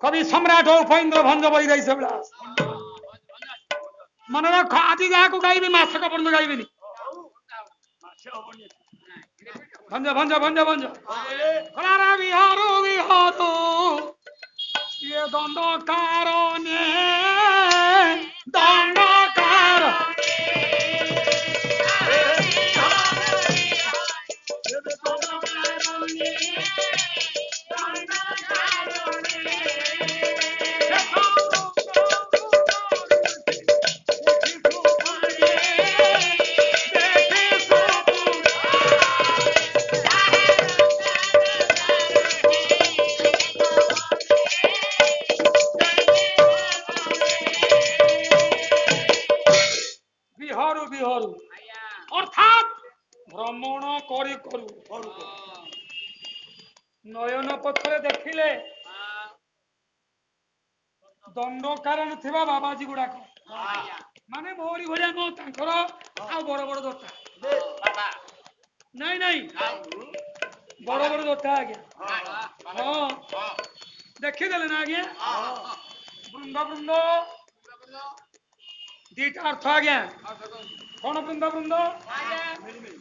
কবি সম্রাট উপেন্দ্র ভঞ্জ বই গাই সেবিলাস মনে রাখ আজ যাহাকে গাইবি মাসক পর্যন্ত গাইবিনি ভঞ্জ ভঞ্জ ভঞ্জ ভঞ্জ কলারা বিহারু বিহারু ये दंडकारण्ये दंडकार নয়ন পথরে দেখিলে দণ্ডকারণ থিবা বাবাজী গুড়াক মানে মোহরি ভଳିଆ নୁହଁ ତାଙ୍କର ଆଉ ବଡ ବଡ ଦୋତା ନାଇଁ ନାଇଁ ବଡ ବଡ ଦୋତା ଆଜ୍ଞା ହଁ ଦେଖିଦେଲେ ନା ଆଜ୍ଞା ବୃନ୍ଦ ବୃନ୍ଦ ଦିଟା ଅର୍ଥ ଆଜ୍ଞା କଣ ବୃନ୍ଦ ବୃନ୍ଦ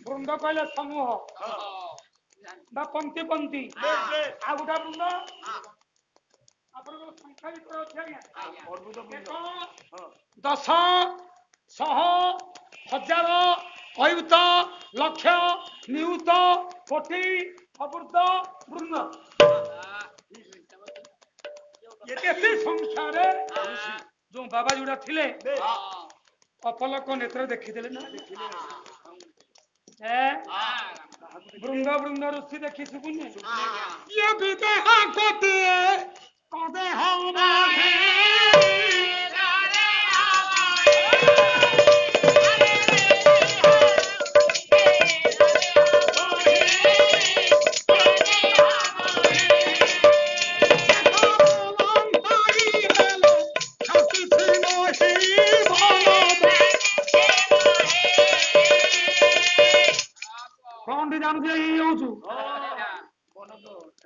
ବୃନ୍ଦ କହିଲେ ସମୂହ বা পন্থী পন্থী ଆଉ ଗୋଟା ବୃନ୍ଦ ଆପଣଙ୍କର ସଂଖ୍ୟା ଭିତରେ ଅଛି ଆଜ୍ଞା ଦଶ ଶହ ହଜାର ଅୟୁତ ଲକ୍ଷ ନିୟୁତ କୋଟି ଅବୃତ ବୃନ୍ଦ ଏତେ ସଂଖ୍ୟାରେ ଯୋଉ ବାବା ଯୋଉଟା ଥିଲେ ଅପଲକ ନେତ୍ର ଦେଖିଦେଲେ ନା ବୃନ୍ଦ ବୃନ୍ଦ ଋଷି ଦେଖି ଶୁଭୁନି ଇଏ ବିଦେହ ଗୋଟିଏ କଦେହ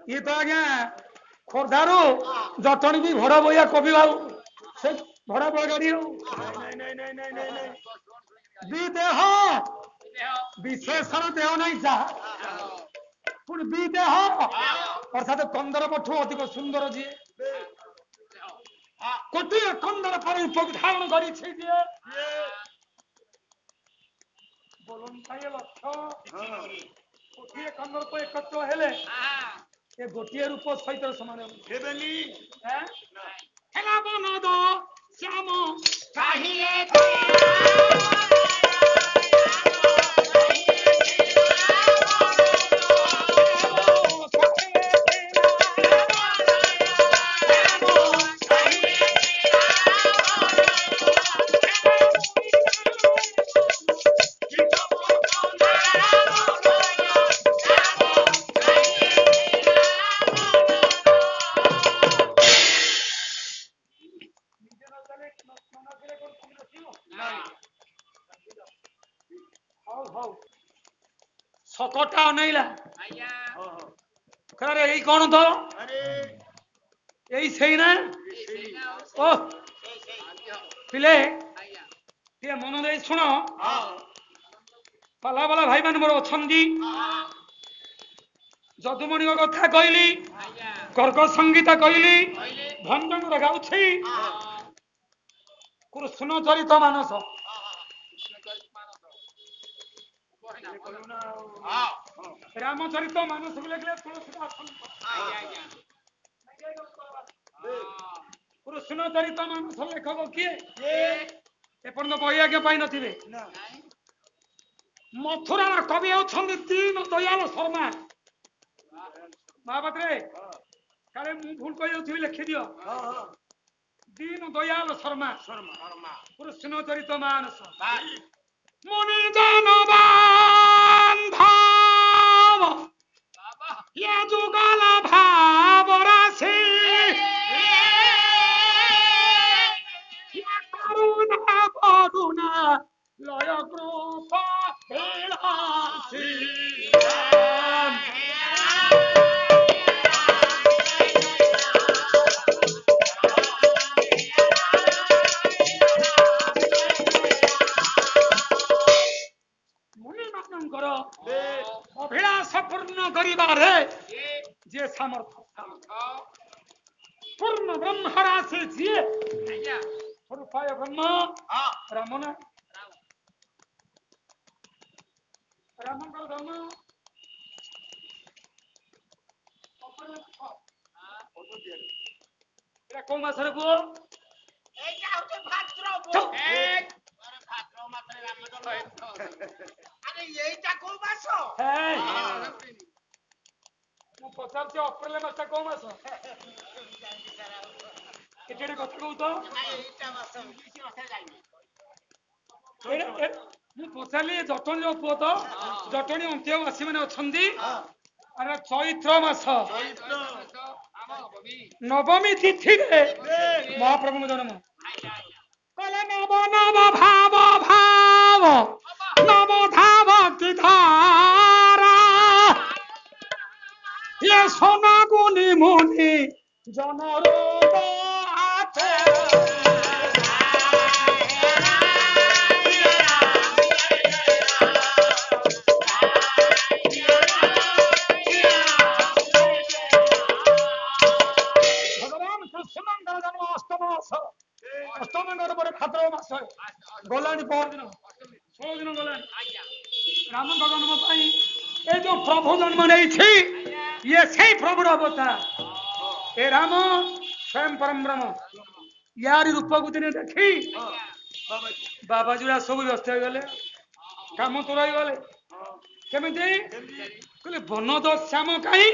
ये तो आज्ञा खोर्धारू जटणी भी भड़ा बोया कवि बाबू से भड़ा बोया गाड़ी विदेह विशेषण देह नहीं जा पुणी विदेह अर्थात कंदर पठु अधिक सुंदर जी कोटि कंदर पर उपधारण करी बोलन गोटे कंदर तो एकत्र हेले ये गोटे रूप सहित समान श्याम ଆରେ ଏଇ କଣ ତ अरे ଏଇ ସେଇ ନା ଓ ପିଲେ ଟିକେ ମନ ଦେଇ ଶୁଣ ପାଲା ବାଲା ଭାଇ ମାନେ ମୋର ଅଛନ୍ତି ଯଦୁମଣିଙ୍କ କଥା କହିଲି ଗର୍ଗ ସଙ୍ଗୀତ କହିଲି ଭଞ୍ଜନର ଗାଉଛି କୃଷ୍ଣ ଚରିତ ମାନସ ରାମଚରିତ ମାନସ ଲେଖିଲେ ତୁଳସୀଦାସ କୃଷ୍ଣ ଚରିତ ମାନସ ଲେଖକ କିଏ ଏପର୍ଯ୍ୟନ୍ତ ବହି ଆଜ୍ଞା ପାଇନଥିବେ ମଥୁରାର କବି ହେଉଛନ୍ତି ଦୀନ ଦୟାଲ ଶର୍ମା ମହାପାତ୍ରେ କାଳେ ମୁଁ ଭୁଲ କହିଯାଉଥିବି ଲେଖିଦିଅ ଦୀନ ଦୟାଲ ଶର୍ମା କୃଷ୍ଣ ଚରିତ ମାନସ मुनि जनबान भाव ये जुगल भाव राशि ये करुणा करुणा लय कृपा विलासी अभिलाष पूर्ण करिबारे जे सामर्थ्य पूर्ण ब्रह्म राशि जिए स्वरूपाय ब्रह्म रामना रामଙ୍କର ଧର୍ମ ଏଟା କୋଉ ମାସରେ କୁହ এইটা হচ্ছে ভাদ্রব ভাদ্র মাসে রামচন্দ্র আরে এইটা কোন মাস ମୁଁ ପଚାରୁଛି ଅପ୍ରିଲ ମାସଟା କୋଉ ମାସ ଏଠି କଥା କହୁ ତ এইটা মাস ইংলিশ মাসে যাইনি ମୁଁ ପଚାରିଲି ଜଟଣୀର ପୁଅ ତ ଜଟଣୀ ଅନ୍ତେବାସୀ ମାନେ ଅଛନ୍ତି ଆରେ ଚୈତ୍ର ମାସ ନବମୀ ତିଥିରେ ମହାପ୍ରଭୁଙ୍କ ଜନ୍ମ କହିଲେ ନବ ନବ ଭାବ ଭାବ ନବ ଧାବ କି ଧାରା ଇଏ সোনা গুনি মুনি জনরোগ আছে ଅଷ୍ଟମଙ୍କର ପରେ ଭାଦ୍ରବ ମାସ ଗଲାଣି ପରଦିନ 16 ଦିନ ଗଲାଣି ରାମଙ୍କ ଜନ୍ମ ପାଇଁ ଏ ଯୋଉ ପ୍ରଭୁ ଜନ୍ମ ନେଇଛି ଇଏ ସେଇ ପ୍ରଭୁର ଅବତାର ଏ ରାମ ସ୍ୱୟଂ ପରମ ବ୍ରହ୍ମ ୟାରି ରୂପକୁ ଦିନେ ଦେଖି ବାବାଜୀରା ସବୁ ବ୍ୟସ୍ତ ହେଇଗଲେ କାମ ତୁରାଇଗଲେ କେମିତି କହିଲେ ବନଦ ଶ୍ୟାମ କାହିଁ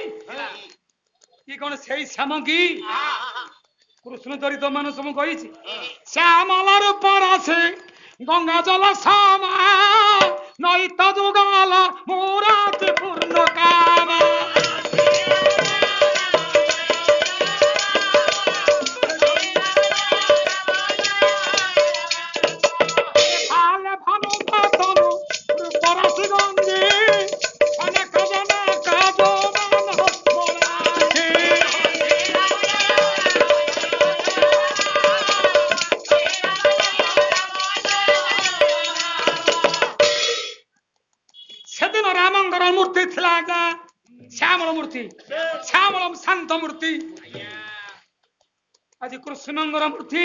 କି କଣ ସେଇ ଶ୍ୟାମ କି କୃଷ୍ଣ ଚରିତ ମାନସ ମୁଁ କହିଛି ଶ୍ୟାମଳ ରୂପ ରାଶି ଗଙ୍ଗା ଜଳ ସମା ନଇତ ଯୁଗଲ ମୁରାତି ପୂର୍ଣ୍ଣ କାମ ଭାଲେ ଭାନୁ ତନୁ ରୂପ ରାଶି ଗଙ୍ଗି ଅନେକ ଜନ କାଜ ମାନ ମୋଳାଖି ସେଦିନ ରାମଙ୍କର ମୂର୍ତ୍ତି ଥିଲା ଆଜ୍ଞା ଶ୍ୟାମଳ ମୂର୍ତ୍ତି ଶ୍ୟାମଳ ଶାନ୍ତ ମୂର୍ତ୍ତି ଆଜି କୃଷ୍ଣଙ୍କର ମୂର୍ତ୍ତି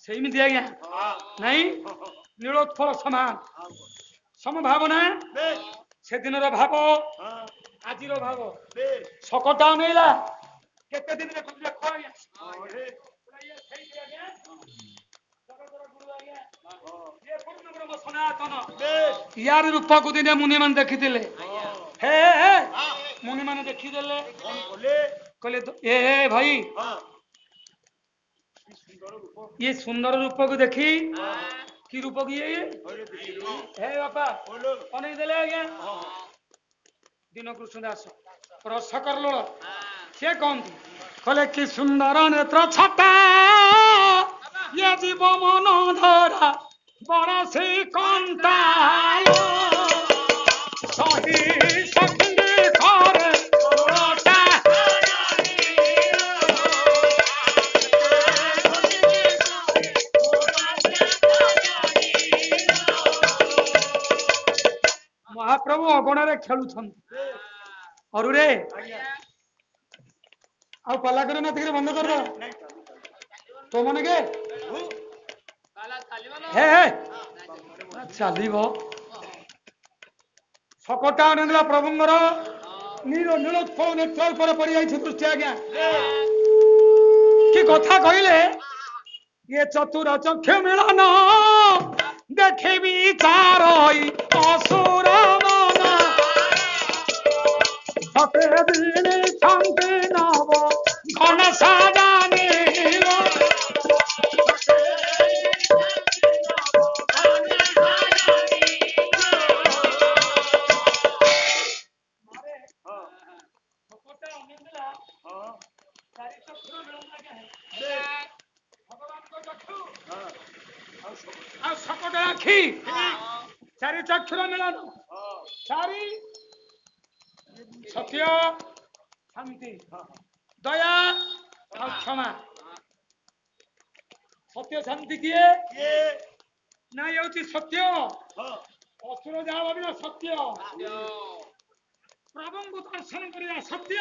ସେମିତି ଆଜ୍ଞା ନାଇଁ ନୀଳୋତ୍ପଳ ସମାନ ସମଭାବ ନା ସେଦିନର ଭାବ ଆଜିର ଭାବ ଶକଟା ଅନେଇଲା କେତେ ଦିନରେ ସନାତନ ୟାର ରୂପକୁ ଦିନେ ମୁନିମାନେ ଦେଖିଥିଲେ ହେ ମୁନିମାନେ ଦେଖିଦେଲେ କହିଲେ ଏ ଭାଇ ଇଏ ସୁନ୍ଦର ରୂପକୁ ଦେଖି କି ରୂପ କି ଇଏ ହେ ବାପା ଅନେଇ ଦେଲେ ଆଜ୍ଞା ଦୀନକୃଷ୍ଣ ଦାସ ରସକର ଲୋଳ ସିଏ କହନ୍ତି କହିଲେ କି ସୁନ୍ଦର ନେତ୍ର ଛଟା ଇଏ ଜୀବ ମନ ଧରା ବରସି କଣ୍ଟାଳ ସହି ସଖୀ ଘରେ ଖେଳୁଛନ୍ତି ଅରୁରେ ଆଉ ପାଲା କରି ନା ଟିକେ ବନ୍ଦ କରିଦ ତ ମାନେ କେ ହେ ହେ ଚାଲିବ ଶକଟା ଅନେଇଲା ପ୍ରଭୁଙ୍କର ନୀଳ ନୀଳୋତ୍ପଳ ନେତ୍ର ଉପରେ ପଡ଼ିଯାଇଛି ଦୃଷ୍ଟି ଆଜ୍ଞା କି କଥା କହିଲେ ये चतुर चक्षु मिलन देखी चारई असुर मन सते दिनी शांति नव घन साजानी सकट आखि चारि चक्षुर मिलन चारि सत्य शांति दया और क्षमा सत्य शांति किए ना ये सत्य असुर जहाँ भाविला सत्य प्रभु को दर्शन कर सत्य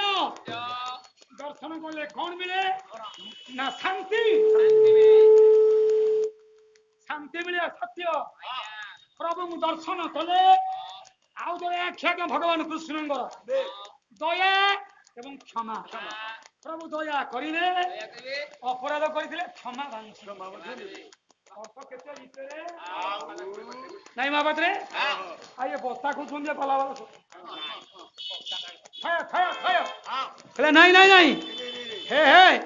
दर्शन कले कौन मिले ना शांति शांति मिले सत्य प्रभु को दर्शन कले आउ जड़े आख्या के भगवान कृष्ण दया एवं क्षमा प्रभु दया करिले अपराध करथिले क्षमा भांगी नहीं महाबत रे आइए बस्ता को सुन पला नहीं नहीं नहीं हे हे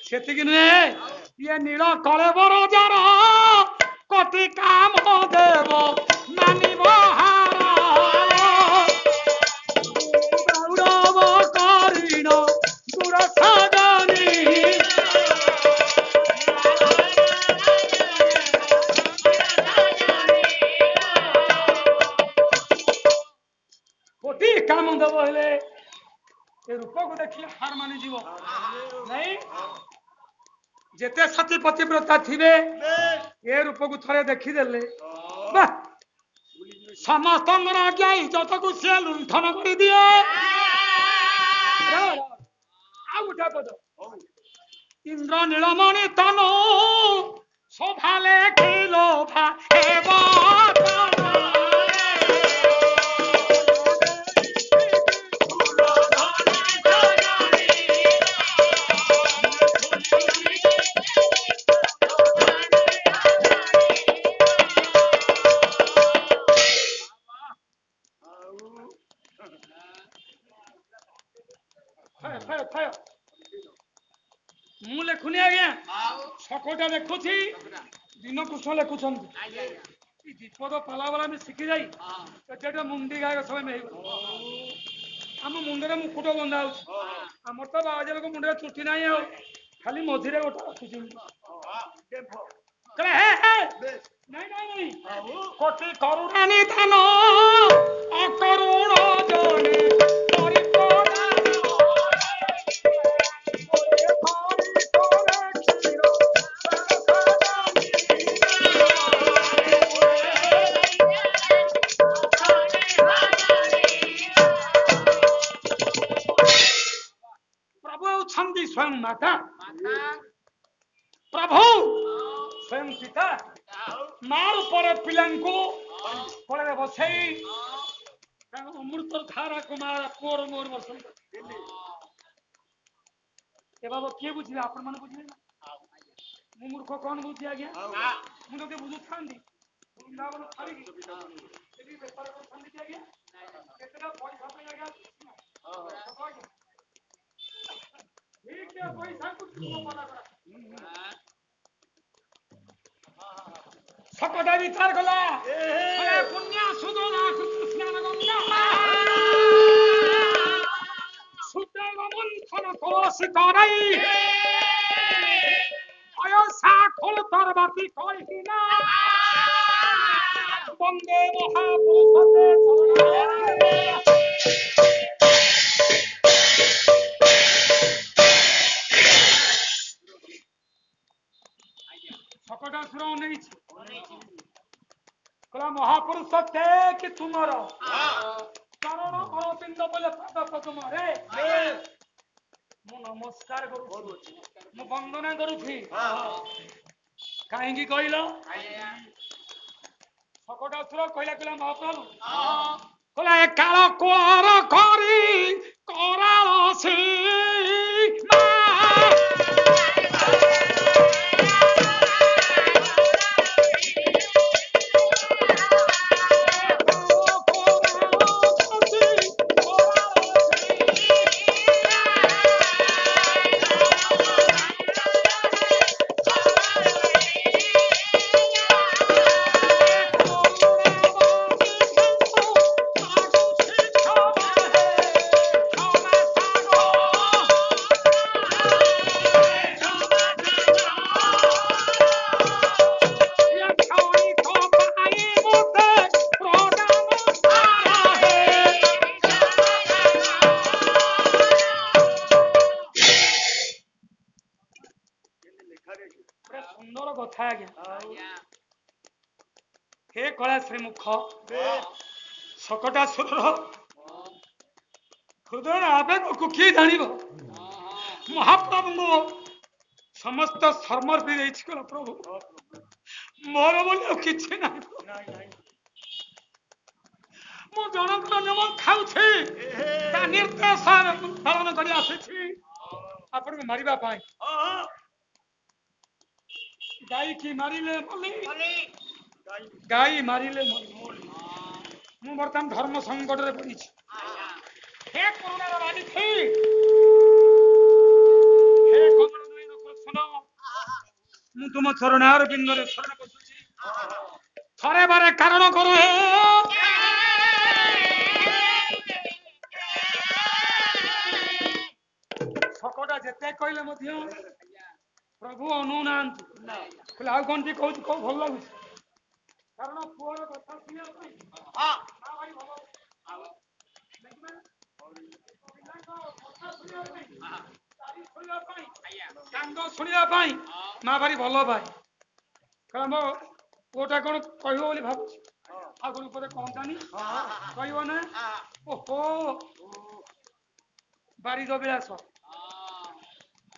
सेतिक नुहे ये नील कलेबर जार कति काम देव मानिब हार गौरव करिण दूर सजनी कति काम देव हेले रूप को देखिए हार मानि जीव नहीं जेते सती पतिव्रता थिबे ए रूप को थरे देखिदेले समस्त आज्ञा इज्जत को से लुंठन कर दिए आ उठा पद इंद्र नीलमणि तनु शोभाले खिलो भा हेबा मु लेखुनी आज्ञा सकटा देखुची दिन कृष्ण लेखुं दीपद पाला वाला में शिखी जाए मुंडी गाय सब में आम मुंडे मुकुट बंधा आमर तो बाज लोक मुंडे चुटी ना खाली मझे गोटे कोटि करुणा निधान अकरुण जने स्वयं माता प्रभु स्वयं पिता मार पर पिलांको कोले बसई अमृत धारा कुमार कोर मोर बसन ए बाबा के बुझिले आपण मन बुझिले मु मूर्ख कोन बुझि आज्ञा मु तो के बुझु थांदी वृंदावन छाड़ी एबी व्यापार कर थांदी आज्ञा केतना पैसा पे आज्ञा ठीक है पैसा कुछ पता करा सकटा विचार कला अरे पुण्य सुदोला स्नान गंगा सुदेव मंथन कोसी करई अयसा खोल तरबाती कहिना वंदे महापुरुषते चरण सकटा सुर नहीं कला महापुरुष थे कि तुमर कारण ଗୋବିନ୍ଦ ବୋଲେ ପାଦ ପଦ୍ମରେ ମୁଁ ନମସ୍କାର କରୁଛି, ମୁଁ ବନ୍ଦନା କରୁଛି। କାହିଁକି କହିଲ? ଶକଟାସୁର କହିଲା ମହାପ୍ରଭୁ କହିଲା ଏ କାଳ କୋଳର କରି କରାଳ ସୀମା ସୁନ୍ଦର କଥା ଆଜ୍ଞା। ହେ କୈଳାସରେ ମୁଖ ଶକଟାସୁରର ହୃଦୟର ଆବେଗକୁ କିଏ ଜାଣିବ? ମହାପ୍ରଭୁଙ୍କୁ ସମସ୍ତ ସମର୍ପି ଦେଇଛି କହିଲା ପ୍ରଭୁ ମୋର ବୋଲି ଆଉ କିଛି ନାହିଁ। ମୁଁ ଜଣଙ୍କର ନିୟମ ଖାଉଛି, ତା ନିର୍ଦ୍ଦେଶ ପାଳନ କରି ଆସିଛି ଆପଣଙ୍କୁ ମାରିବା ପାଇଁ। ଗାଈ କି ମାରିଲେ ମଲି, ଗାଈ ମାରିଲେ ମଲି। ମୁଁ ବର୍ତ୍ତମାନ ଧର୍ମ ସଂକଟରେ ପଡ଼ିଛି। ହେ କରୁଣାର ରାଜୁଛି, ହେ କମଳନୟନ କୃଷ୍ଣ, ମୁଁ ତୁମ ଚରଣାର ବିନ୍ଦରେ ଶରଣ ପଶୁଛି। ଥରେ ବାରେ କାରଣ କର ହେ ଶକଟା ଯେତେ କହିଲେ ମଧ୍ୟ ପ୍ରଭୁ ଅନୁନାହାନ୍ତି। କହିଲେ ଆଉ କଣ ଟିକେ କହୁଛି କଉ ଭଲ ଲାଗୁଛି? କାରଣ ପୁଅର କଥା ଶୁଣିବା ପାଇଁ ଭାରି ଭଲ କାନ୍ଦ ଶୁଣିବା ପାଇଁ ମା ଭାରି ଭଲ ପାଏ। କାରଣ ମୋ ପୁଅଟା କଣ କହିବ ବୋଲି ଭାବୁଛି, ଆଉ କଣ ଉପରେ କହନ୍ତାନି କହିବ ନା? ଓହୋ ବାରିଦ ବିଳାସ,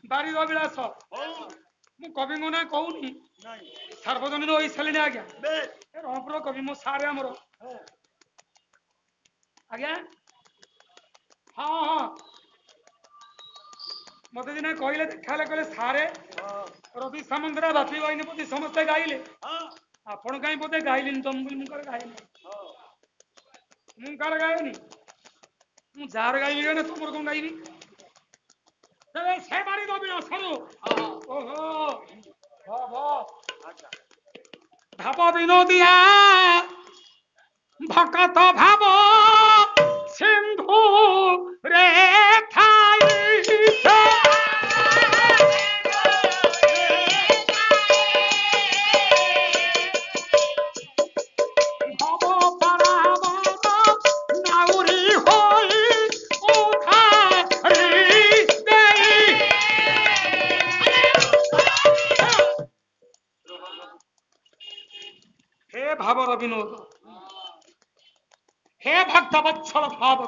ବାରିଦ ବିଳାସ। ମୁଁ କବିଙ୍କ ନାଁ କହୁନି, ସାର୍ବଜନୀନ ହୋଇ ସାରିଲିଣି ଆଜ୍ଞା। ରଣପୁର କବି ମୋ ସାରେ ଆମର ଆଜ୍ଞା। ହଁ ହଁ ମତେ ଦିନେ କହିଲେ ଦେଖା ହେଲେ କହିଲେ ସାରେ ରବି ସାମନ୍ତରା ବାପି ବାହିନୀ ପ୍ରତି ସମସ୍ତେ ଗାଇଲେ, ଆପଣ କାହିଁ ବୋଧେ ଗାଇଲିନି? ତମ ବୋଲି ମୁଁ କାଳେ ଗାଇନି, ମୁଁ କାଳେ ଗାଇନି। ମୁଁ ଯାହାର ଗାଇବି ନା ତମର କଣ ଗାଇବି? ସେ ବାରି ଦବି ଆସରୁ ଓହୋ ଭାବ ବିନୋଦିଆ ଭକତ ଭାବ ସିନ୍ଧୁ ରେ ଥାଇ ଭାବର ବିନୋଦ, ହେ ଭକ୍ତ ବତ୍ସଳ ଭାବ।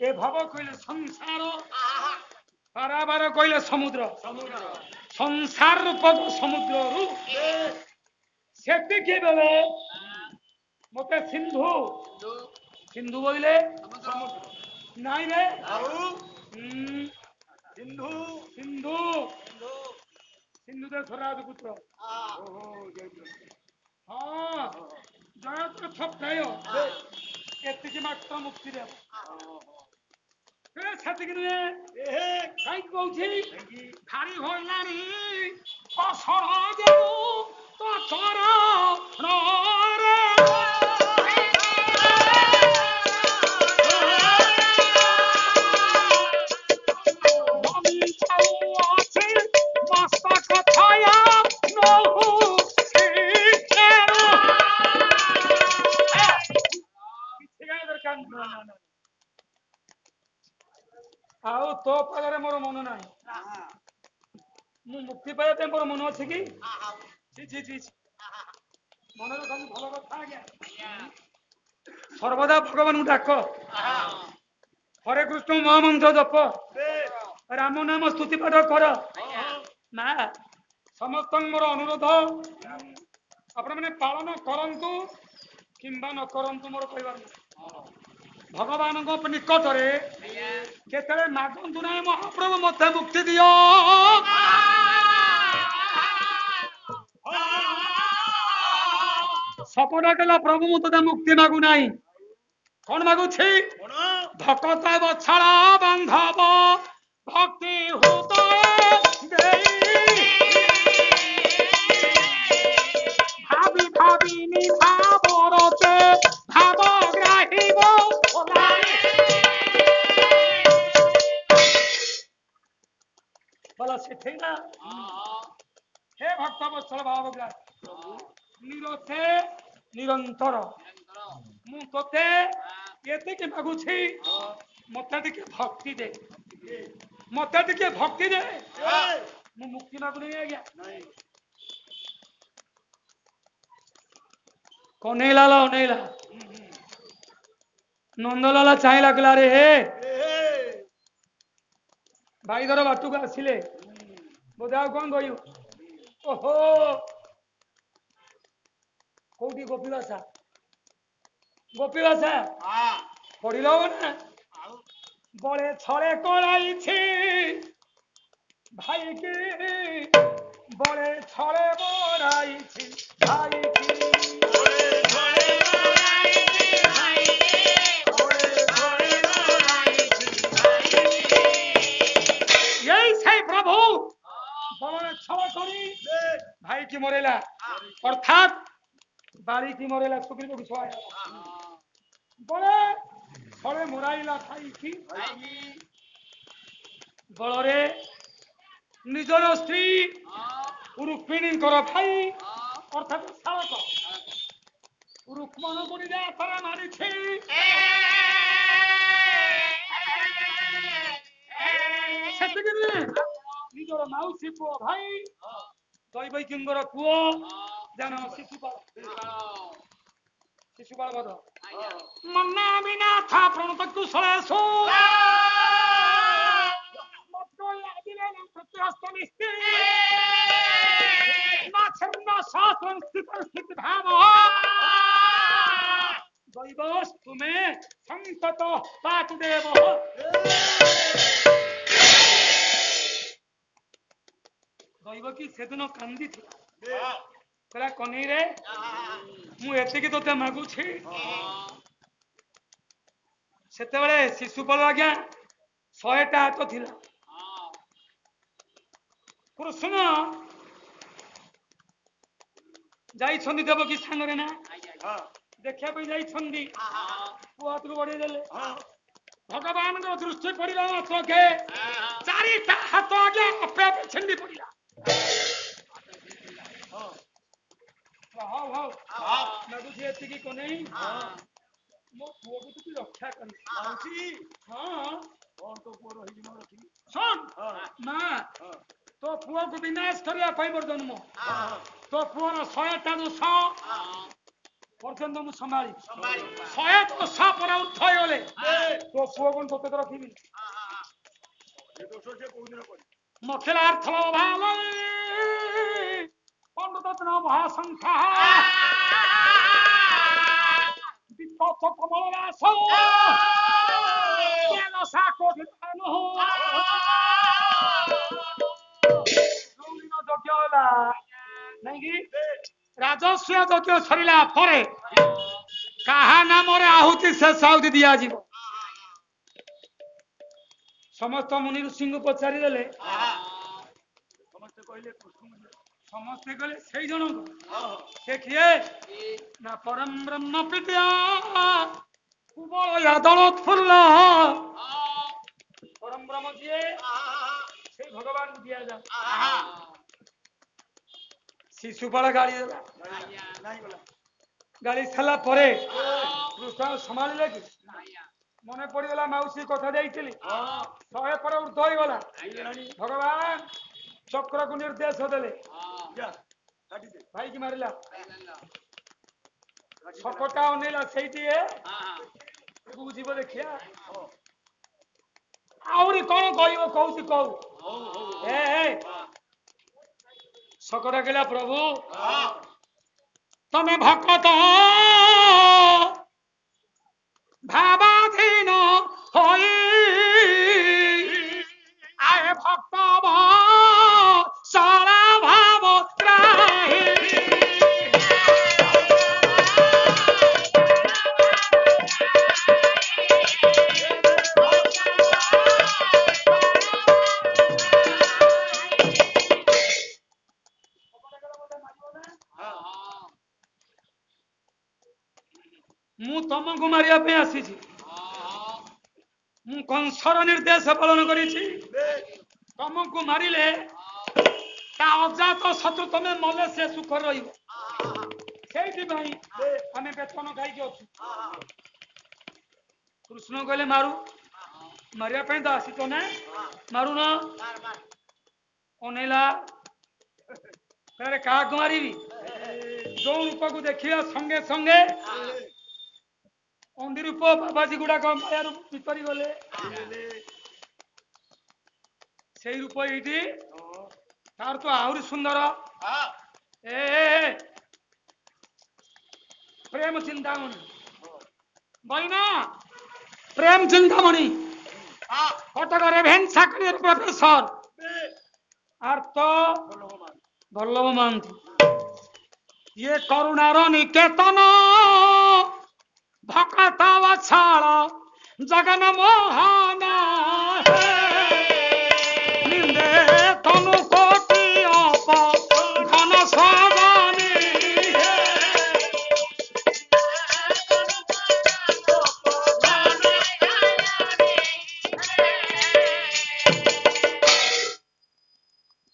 ଏ ଭାବ କହିଲେ ସଂସାର, ପାରାବାର କହିଲେ ସମୁଦ୍ର। ସଂସାର ରୂପକ ସମୁଦ୍ରରୁ ସେତିକି ବେଳେ ମତେ ସିନ୍ଧୁ, ସିନ୍ଧୁ ବୋଇଲେ ନାଇଁ ରେ ସିନ୍ଧୁ, ସିନ୍ଧୁ ସିନ୍ଧୁ ଦେଶ ରାଜପୁତ୍ର। ହଁ ଜୟତୀର୍ଥ ପ୍ରାୟ ଏତିକି ମାତ୍ର ମୁକ୍ତି ଦେବ। ସେତିକି ନୁହେଁ, କାହିଁକି କହୁଛି? ଭାରି ହଇଲାଣି କଷଣ ଦେଉ ତ ଚରଣରେ ଆଉ ତୋ ପାଖରେ ମୋର ମନ ନାହିଁ। ମୁଁ ମୁକ୍ତି ପାଇବା ପାଇଁ ମୋର ମନ ଅଛି କି? ମନରେ ଖାଲି ଭଲ କଥା ଆଜ୍ଞା। ସର୍ବଦା ଭଗବାନଙ୍କୁ ଡାକ। ହରେ କୃଷ୍ଣ ମହାମନ୍ତ୍ର ଜପ, ରାମ ନାମ ସ୍ତୁତି ପାଠ କର। ନା ସମସ୍ତଙ୍କ ମୋର ଅନୁରୋଧ, ଆପଣମାନେ ପାଳନ କରନ୍ତୁ କିମ୍ବା ନ କରନ୍ତୁ, ମୋର କହିବାର ନାହିଁ। ଭଗବାନଙ୍କ ନିକଟରେ କେତେବେଳେ ମାଗନ୍ତୁ ନାହିଁ ମହାପ୍ରଭୁ ମୋତେ ମୁକ୍ତି ଦିଅ। ସପଟା କଲା ପ୍ରଭୁ ମୁଁ ତୋତେ ମୁକ୍ତି ମାଗୁ ନାହିଁ। କଣ ମାଗୁଛି? ଭକତ ବଛଳ ବାନ୍ଧବ ଭକ୍ତି ହୃଦୟ ଦେଇ ଭାବି ଭାବି ନିଭାବରତେ ଭାବ ଗ୍ରାହିବ ଭଲ ଶିଖେଇଲା। ହେ ଭକ୍ତ ବତ୍ସଳ ଭାବ ଗ୍ରାହୀ ନିରତେ ନିରନ୍ତର ମୁଁ ତୋତେ ଏତିକି ମାଗୁଛି, ମତେ ଟିକେ ଭକ୍ତି ଦେ, ମତେ ଟିକେ ଭକ୍ତି ଦେ। ମୁଁ ମୁକ୍ତି ମାଗୁନି ଆଜ୍ଞା। କନେଇଲାଲ ଅନେଇଲା, ନନ୍ଦଲାଲ ଚାହିଁଲା, କହିଲା ରେ ଭାଇଧର ବାଟକୁ ଆସିଲେ, ବୋଧେ ଆଉ କଣ କହିବୁ? ଓହୋ କୋଉଠି ଗୋପୀ ଭାଷା, ଗୋପୀ ଭାଷା ପଢିଲ ନା? ବଳେ ଛଳେ କଳାଇଛି ଭାଇକି, ବଳେ ଛଳେ ବରାଇଛି ଭାଇକି। এই সেই প্রভু বলনে ছল করি ভাইকি মরেলা, অর্থাৎ বাড়িকি মরেলা, সুগ্রীবকে ছয় বলে ছলে মরাইলা ভাইকি। বলরে নিজর স্ত্রী রুক্মিণীঙ্কর ভাই অর্থাৎ শালক রুক্মণ করিয়া তারা মারিছে। সেদিকে ନିଜର ମାଉସୀ ପୁଅ ଭାଇ ଦୈବକୀଙ୍କର ପୁଅ ଜାଣ ଶିଶୁପାଳ, ଶିଶୁପାଳ ବଧ ମନା ବିନାଥ ପ୍ରଣତ କୁଶଳେଶୁ ତୁମେ ସନ୍ତତ ପାତୁ ଦେବ। ଦୈବକୀ ସେଦିନ କାନ୍ଦିଥିଲା, କହିଲା କନେଇରେ ମୁଁ ଏତିକି ତୋତେ ମାଗୁଛି। ସେତେବେଳେ ଶିଶୁପାଳ ଆଜ୍ଞା 100ଟା ହାତ ଥିଲା। କୃଷ୍ଣ ଯାଇଛନ୍ତି ଦେବକୀ ସ୍ଥାନରେ ନା ଦେଖିବା ପାଇଁ ଯାଇଛନ୍ତି, ପୁଅ ହାତକୁ ବଢେଇ ଦେଲେ। ଭଗବାନଙ୍କ ଦୃଷ୍ଟି ପଡିଲା ମାତ୍ରକେ 4ଟା ହାତ ଆଜ୍ଞା ଆପେ ଆପେ ଛିଣ୍ଡି ପଡିଲା। ହଉ ହଉ ମାଗୁଛି ଏତିକି କନେଇ, ମୋ ପୁଅକୁ ତୁ ରକ୍ଷା କର। ଶୁଣ ମା, ତୋ ପୁଅକୁ ବିନାଶ କରିବା ପାଇଁ ମୋର ଜନ୍ମ, ତୋ ପୁଅର 100ଟା ଦୋଷ ପର୍ଯ୍ୟନ୍ତ ମୁଁ ସମ୍ଭାଳି, 100 ଦୋଷ ପରେ ଉର୍ଦ୍ଧ୍ୱ ହେଇଗଲେ ତୋ ପୁଅ କଣ ତୋତେ ତ ରଖିବି। ମଖିଳାର୍ଥ ଭାବ ପଣ୍ଡୁତନ ମହାସଂଖ୍ୟା ବିପଥ କମଳ ଦାସ ଯଜ୍ଞ ହେଲା ନାଇଁକି? ରାଜସ୍ୱ ଯଜ୍ଞ ସରିଲା ପରେ କାହା ନାମରେ ଆହୁତି ଶେଷ ଆହୁତି ଦିଆଯିବ? ସମସ୍ତ ମୁନି ଋଷିଙ୍କୁ ପଚାରିଦେଲେ, ସମସ୍ତେ କହିଲେ ସେଇ ଜଣଙ୍କୁ। ସେ କିଏ ନା ପରମ ବ୍ରହ୍ମ ବିଦ୍ୟା କୁବଳ ଦଳୋତ୍ଫୁଲ୍ଲ। ପରମ ବ୍ରହ୍ମ ଯିଏ ସେଇ ଭଗବାନଙ୍କୁ ଦିଆଯାଉ। ଶିଶୁପାଳ ଗାଳି ଦେଲା, ଗାଳି ସାରିଲା ପରେ କୃଷ୍ଣ ସମ୍ଭାଳିଲେ କି? ମନେ ପଡିଗଲା ମାଉସୀ କଥା ଦେଇଥିଲି, 100 ପରେ ଉର୍ଦ୍ଧ୍ୱ ହେଇଗଲା। ଭଗବାନ ଚକ୍ରକୁ ନିର୍ଦ୍ଦେଶ ଦେଲେ ଭାଇକି ମାରିଲା। ଛକଟା ଅନେଇଲା ସେଇଠି ବୁଝିବ ଦେଖିଆ ଆହୁରି କଣ କହିବ କହୁଛି କହୁ ଛକ ଡାକିଲା ପ୍ରଭୁ ତମେ ଭକତ ଭାବାଧୀନ ହୋଇ ଆଏ ଭକ୍ତ ସାରା ଭାବ ତ୍ରାହି ମୁଁ ତମକୁ ମାରିବା ପାଇଁ ଆସିଛି ମୁଁ କଂସର ନିର୍ଦ୍ଦେଶ ପାଳନ କରିଛି ତମକୁ ମାରିଲେ ତା ଅଜାତ ଶତ୍ରୁ ତମେ ମଲେ ସେ ସୁଖ ରହିବ ସେଇଥିପାଇଁ ଆମେ ବେତନ ଖାଇକି ଅଛୁ କୃଷ୍ଣ କହିଲେ ମାରୁ ମାରିବା ପାଇଁ ତ ଆସିଛ ନା ମାରୁନ ଅନେଇଲା କାହାକୁ ମାରିବି ଯୋଉ ରୂପକୁ ଦେଖିବା ସଙ୍ଗେ ସଙ୍ଗେ ଅନ୍ଧି ରୂପ ବାବାଜୀ ଗୁଡାକ ମାୟାରୁ ଭିତରି ଗଲେ ସେଇ ରୂପ ଏଇଠି ତାର ତ ଆହୁରି ସୁନ୍ଦର ପ୍ରେମ ଚିନ୍ତାମଣି ବଇନା ପ୍ରେମ ଚିନ୍ତାମଣି କଟକ ରେଭେନ୍ସା କଲେଜର ପ୍ରଫେସର আর তো বল্লভ মহান্তি ইয়ে করুণার নিকেতন ভকত বৎসল জগন মোহন নিন্দে তনু কোটি অপ ঘন সবনি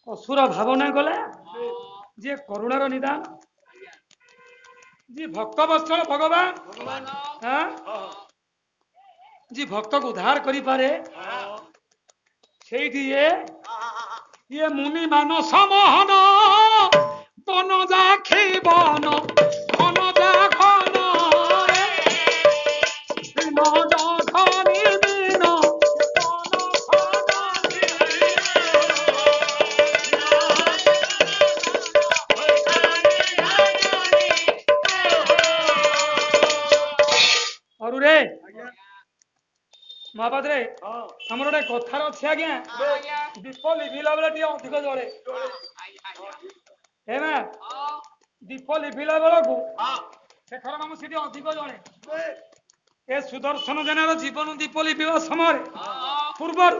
অসুর ভাবনা গলে যে করুণার নিদান যে ভক্ত বৎসল ভগবান যে ভক্তকে উদ্ধার করি পারে সেইটি ইয়ে মুনি মানস মোহন বন যাখি বন ঘন যা ঘন ମହାପାତ୍ରେ ଆମର ଗୋଟେ କଥାର ଅଛି ଆଜ୍ଞା ଦୀପ ଲିଭିଲା ବେଳେ ଟିକେ ଅଧିକ ଜଳେ ହେ ନା ଦୀପ ଲିଭିଲା ବେଳକୁ ଶେଖର ମାମୁ ସେଠି ଅଧିକ ଜଳେ ଏ ସୁଦର୍ଶନ ଜେନାର ଜୀବନ ଦୀପ ଲିଭିବା ସମୟରେ ପୂର୍ବରୁ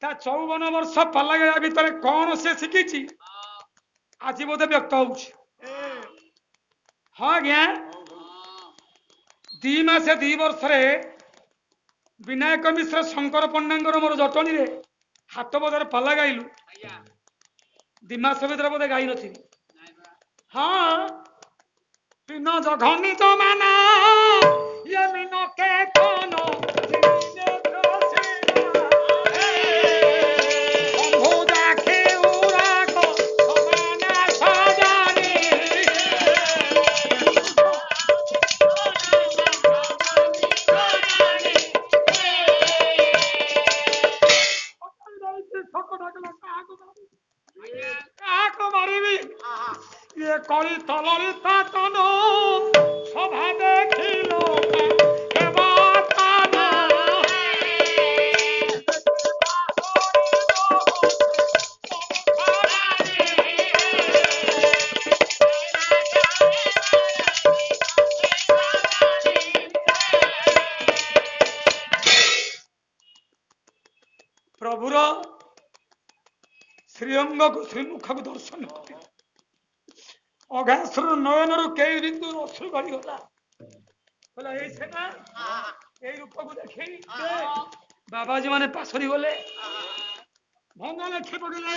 ତା 54 ବର୍ଷ ପାଲାଗା ଭିତରେ କଣ ସେ ଶିଖିଛି ଆଜି ବୋଧେ ବ୍ୟକ୍ତ ହଉଛି ହଁ ଆଜ୍ଞା 2 ମାସ 2 ବର୍ଷରେ विनायक मिश्र शंकर पंडा मोर जटनी रे हाथ बजार पाला गाइलु 2 मास भर बोधे गाई नी हाँ तीन जघनी तो माना ये मीन के कौन কলি তলরিতা তনু সভা দেখিল প্রভুর শ্রীঅঙ্গ শ্রীমুখ দর্শন করে অঘাসুর নয়নর কেই বিন্দু অশ্রু গড়িগলা বলে এই সেনা এই রূপকু দেখি বাবাজি মানে পাশরি গলে ভঙ্গ লেখে পড়িলে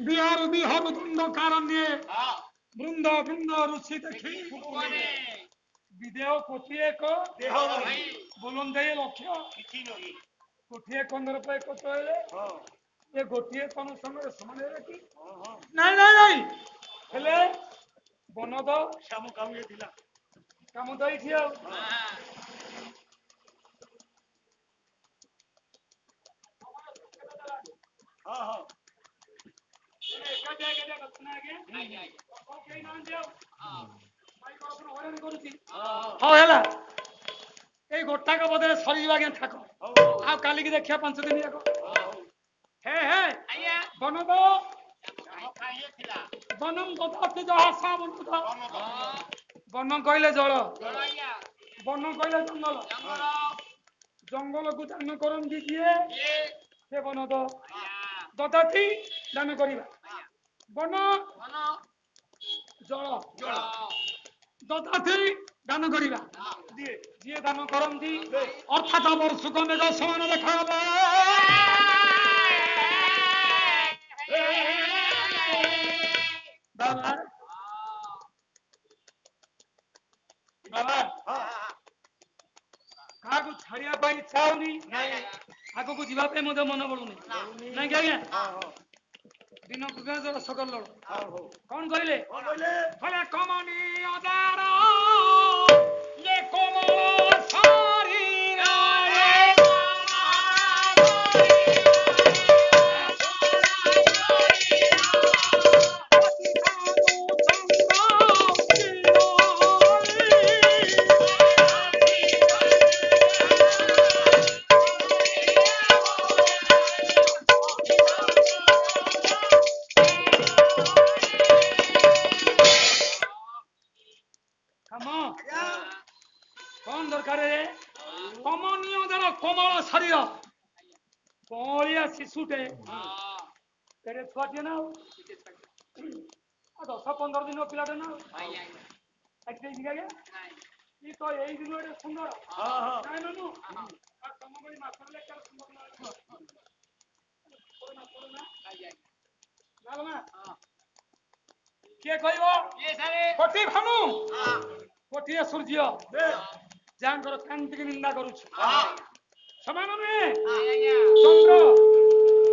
বিহার বিহার দ্বন্দ্ব কারণে বৃন্দ বৃন্দ ঋষি দেখি বিদেহ কোটিয়ে এক দেহ বলুন দেয় লক্ষ্য কোটিয়ে কন্দর পায় কত হলে এ গোটিয়ে কোন সময় সমান হলে কি নাই নাই নাই ହେଲେ ବନଦ ଶ୍ୟାମ କାଉଁଏ ଥିଲା କାମ ତ ଏଇଠି ଆଉ ହଁ ହଁ ହଉ ହେଲା ଏଇ ଗୋଟାକ ବଦଳରେ ସରିଯିବ ଆଜ୍ଞା ଥାକ ଆଉ କାଲିକି ଦେଖିବା 5 ଦିନ ଯାକ ହେ ହେ ବନଦ ବନମ ଦଦାତି ଜହାସା ବନଦ ବନ କହିଲେ ଜଳ ବନ କହିଲେ ଜଙ୍ଗଲ ଜଙ୍ଗଲକୁ ଦାନ କରନ୍ତି କିଏ ସେ ବନଦ ଦଦାତି ଦାନ କରିବା ବନ ଜଳ ଦଦାତି ଦାନ କରିବା ଯିଏ ଦାନ କରନ୍ତି ଅର୍ଥାତ ବର୍ଷୁକ ମେଘ ସମାନ ଦେଖାଗଲା ବାବା ବାବା କାହାକୁ ଛାଡିବା ପାଇଁ ଇଚ୍ଛା ହଉନି ଆଗକୁ ଯିବା ପାଇଁ ମଧ୍ୟ ମନ ପଡୁନି ନାଇଁ କି ଆଜ୍ଞା ଦିନକୁ ସକଲ କଣ କହିଲେ କହିଲେ କମନି ଅଦାର ଯେ କୋମଳ ଶରୀର କଣ ଦରକାର କମନୀୟ ଧର କୋମଳ ଶରୀର କଅଁଳିଆ ଶିଶୁଟେ କେଡେ ଛୁଆଟିଏ ନା ଆଉ 10-15 ଦିନ ପିଲାଟେ ନା ଆଜ୍ଞା ତ ଏଇ ଦିନ ଏଟେ ସୁନ୍ଦର ନାଇଁ ନୁ ତମ ଭଳି ମାସରେ କିଏ କହିବ କୋଟି ଭାନୁ କୋଟିଏ ସୂର୍ଯ୍ୟ ଯାହାଙ୍କର କାନ୍ତିକି ନିନ୍ଦା କରୁଛି ସମାନ ନୁହେଁ ଚନ୍ଦ୍ର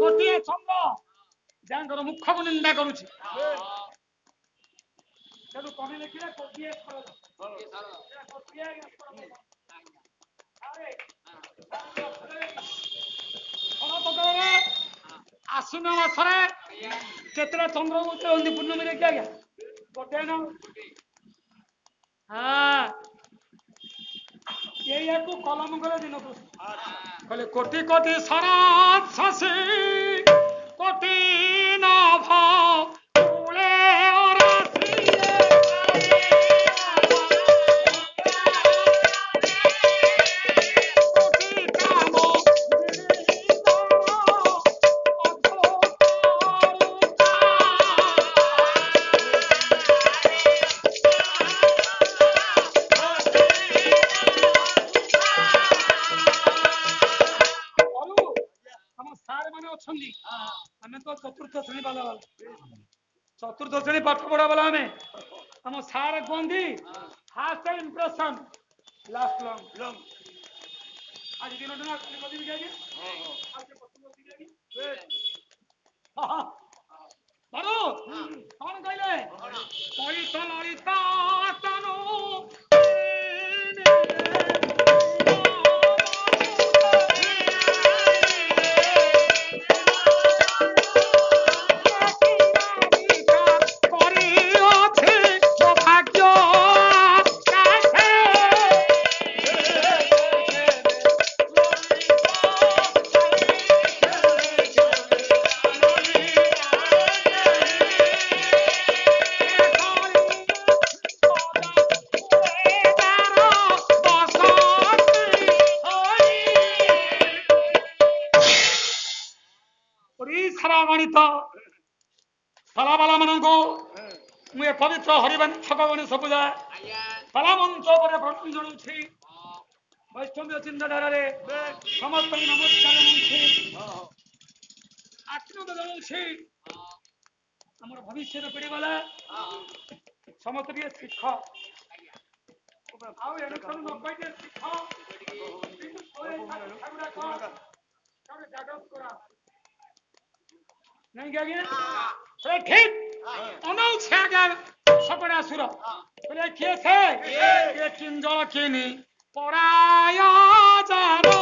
ଗୋଟିଏ ଚନ୍ଦ୍ର ଯାହାଙ୍କର ମୁଖକୁ ନିନ୍ଦା କରୁଛି ତେଣୁ କବି ଲେଖିଲେ ଗୋଟିଏ ଆଶ୍ୱିନ ମାସରେ କେତେଟା ଚନ୍ଦ୍ର ଉଦୟନ୍ତି ପୂର୍ଣ୍ଣମୀ ଦେଖି ଆଜ୍ଞା ଗୋଟେ ନା ଏଇଆକୁ କଲମ କଲେ ଦିନକୁ କହିଲେ କୋଟି କୋଟି ସାରା ଶଶୀ କୋଟି ନଭ ଆମେ ତ ଚତୁର୍ଥ ଶ୍ରେଣୀ ପାଠ ପଢା ବାଲା ଆମେ ଆମ ସାର୍ କୁହନ୍ତି ଫାଷ୍ଟ ଇମ୍ପ୍ରେସନ ଲାଷ୍ଟ ଲଙ୍ଗ ଆଜି ଦିନଟା ନା କାଲି କଦିବି ଆଜ୍ଞା ବାରୁ କଣ କହିଲେ ପଇସା ଲଳିତା ତନୁ ସାଲାବାଲା ମାନଙ୍କୁ ମୁଁ ଏ ପବିତ୍ର ହରିବାଣୀ ଠକଗଣେଶ ପୂଜା ପାଲା ମଞ୍ଚ ଉପରେ ପ୍ରଣାମ ଜଣାଉଛି ବୈଷ୍ଣବ ଚିନ୍ତାଧାରାରେ ସମସ୍ତଙ୍କୁ ନମସ୍କାର ଜଣାଉଛି ଆଶୀର୍ବାଦ ଜଣାଉଛି ଆମର ଭବିଷ୍ୟତ ପିଢି ଗଲା ସମସ୍ତେ ଟିକେ ଶିଖ ଆଉ ଏଣୁ ତେଣୁ ନ କହିଲେ ଶିଖ ଜାଗ୍ରତ କରା नहीं क्या ठीक अनाउंस किया गया सकड़ा सुर बोले किए थे ये किंजल किनी पराया जानो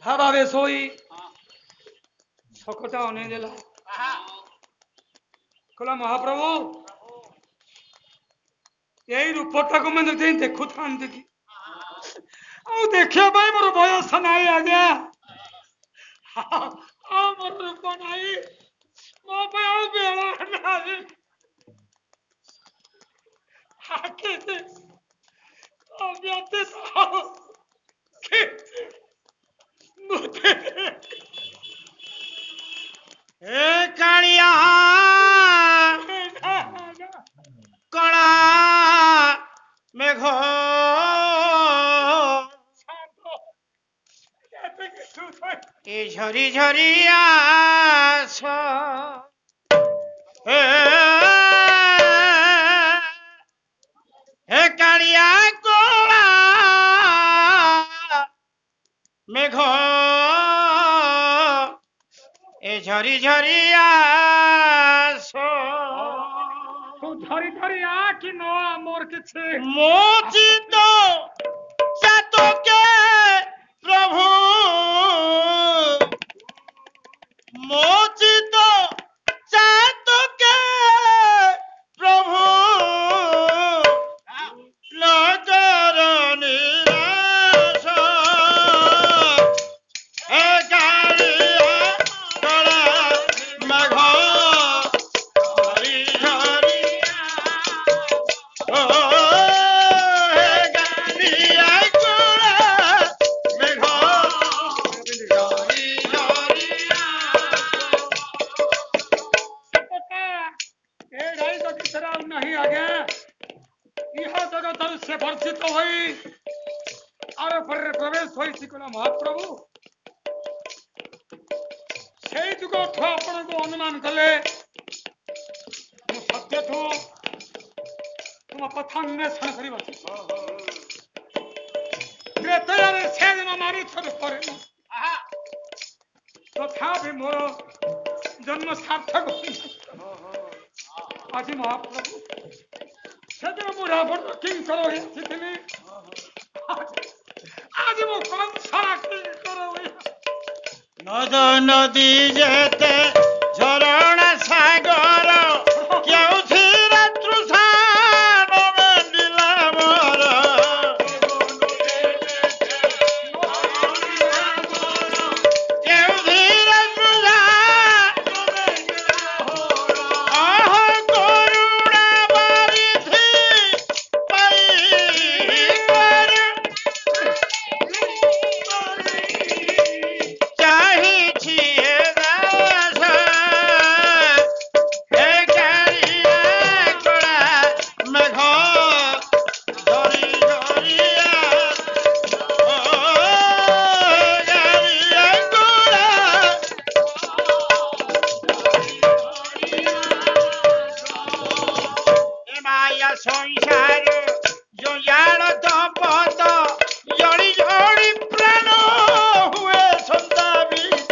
भावे सोई सकटा होने देला कहला महाप्रभु यही रूपटा को मैं देखु था कि देखिया भाई मोर बयस नहीं आज्ञा मोर रूप नहीं मो पे आउ बेला नहीं आके दे अव्याते साओ ए कालिया कणा मेघ ए झरी झरी आस हे कालिया कणा मेघ ए झरी झरी आस तू झरी झरी आ कि नो मोर किछे मोचित चातके प्रभु मोचित चातके प्रभु नगर निराश हे कालिया कणा मेघ झरी झरी ओ हे कालिया कणा मेघ झरी झरी ए ढाई तो किसरा नहीं आगे यह जगत से वर्षित होई और पर प्रवेश होई सिकला महाप्रभु सेई जुग ठो आपण को अनुमान कले मु सत्य ठो तुम कथा अन्वेषण करी बसी त्रेतयारे से दिन मारी थर करे तथापि मोर जन्म सार्थक आज महाप्रभु सेदिन मु रावण किंग करो हेथिली आज मु कौन सारा किंग करो नद नदी जेते झरणा सागर केउथिर तृषान मेंडिला मोर केउथिर तृषान आह करुणा बारिधि पाई कर चाही छिए दास हे कालिया कणा मेघ झरी झरी ओ कालिया कणा ए माया संसार जंजाल तपत जड़ी जड़ी प्राण हुए संतापित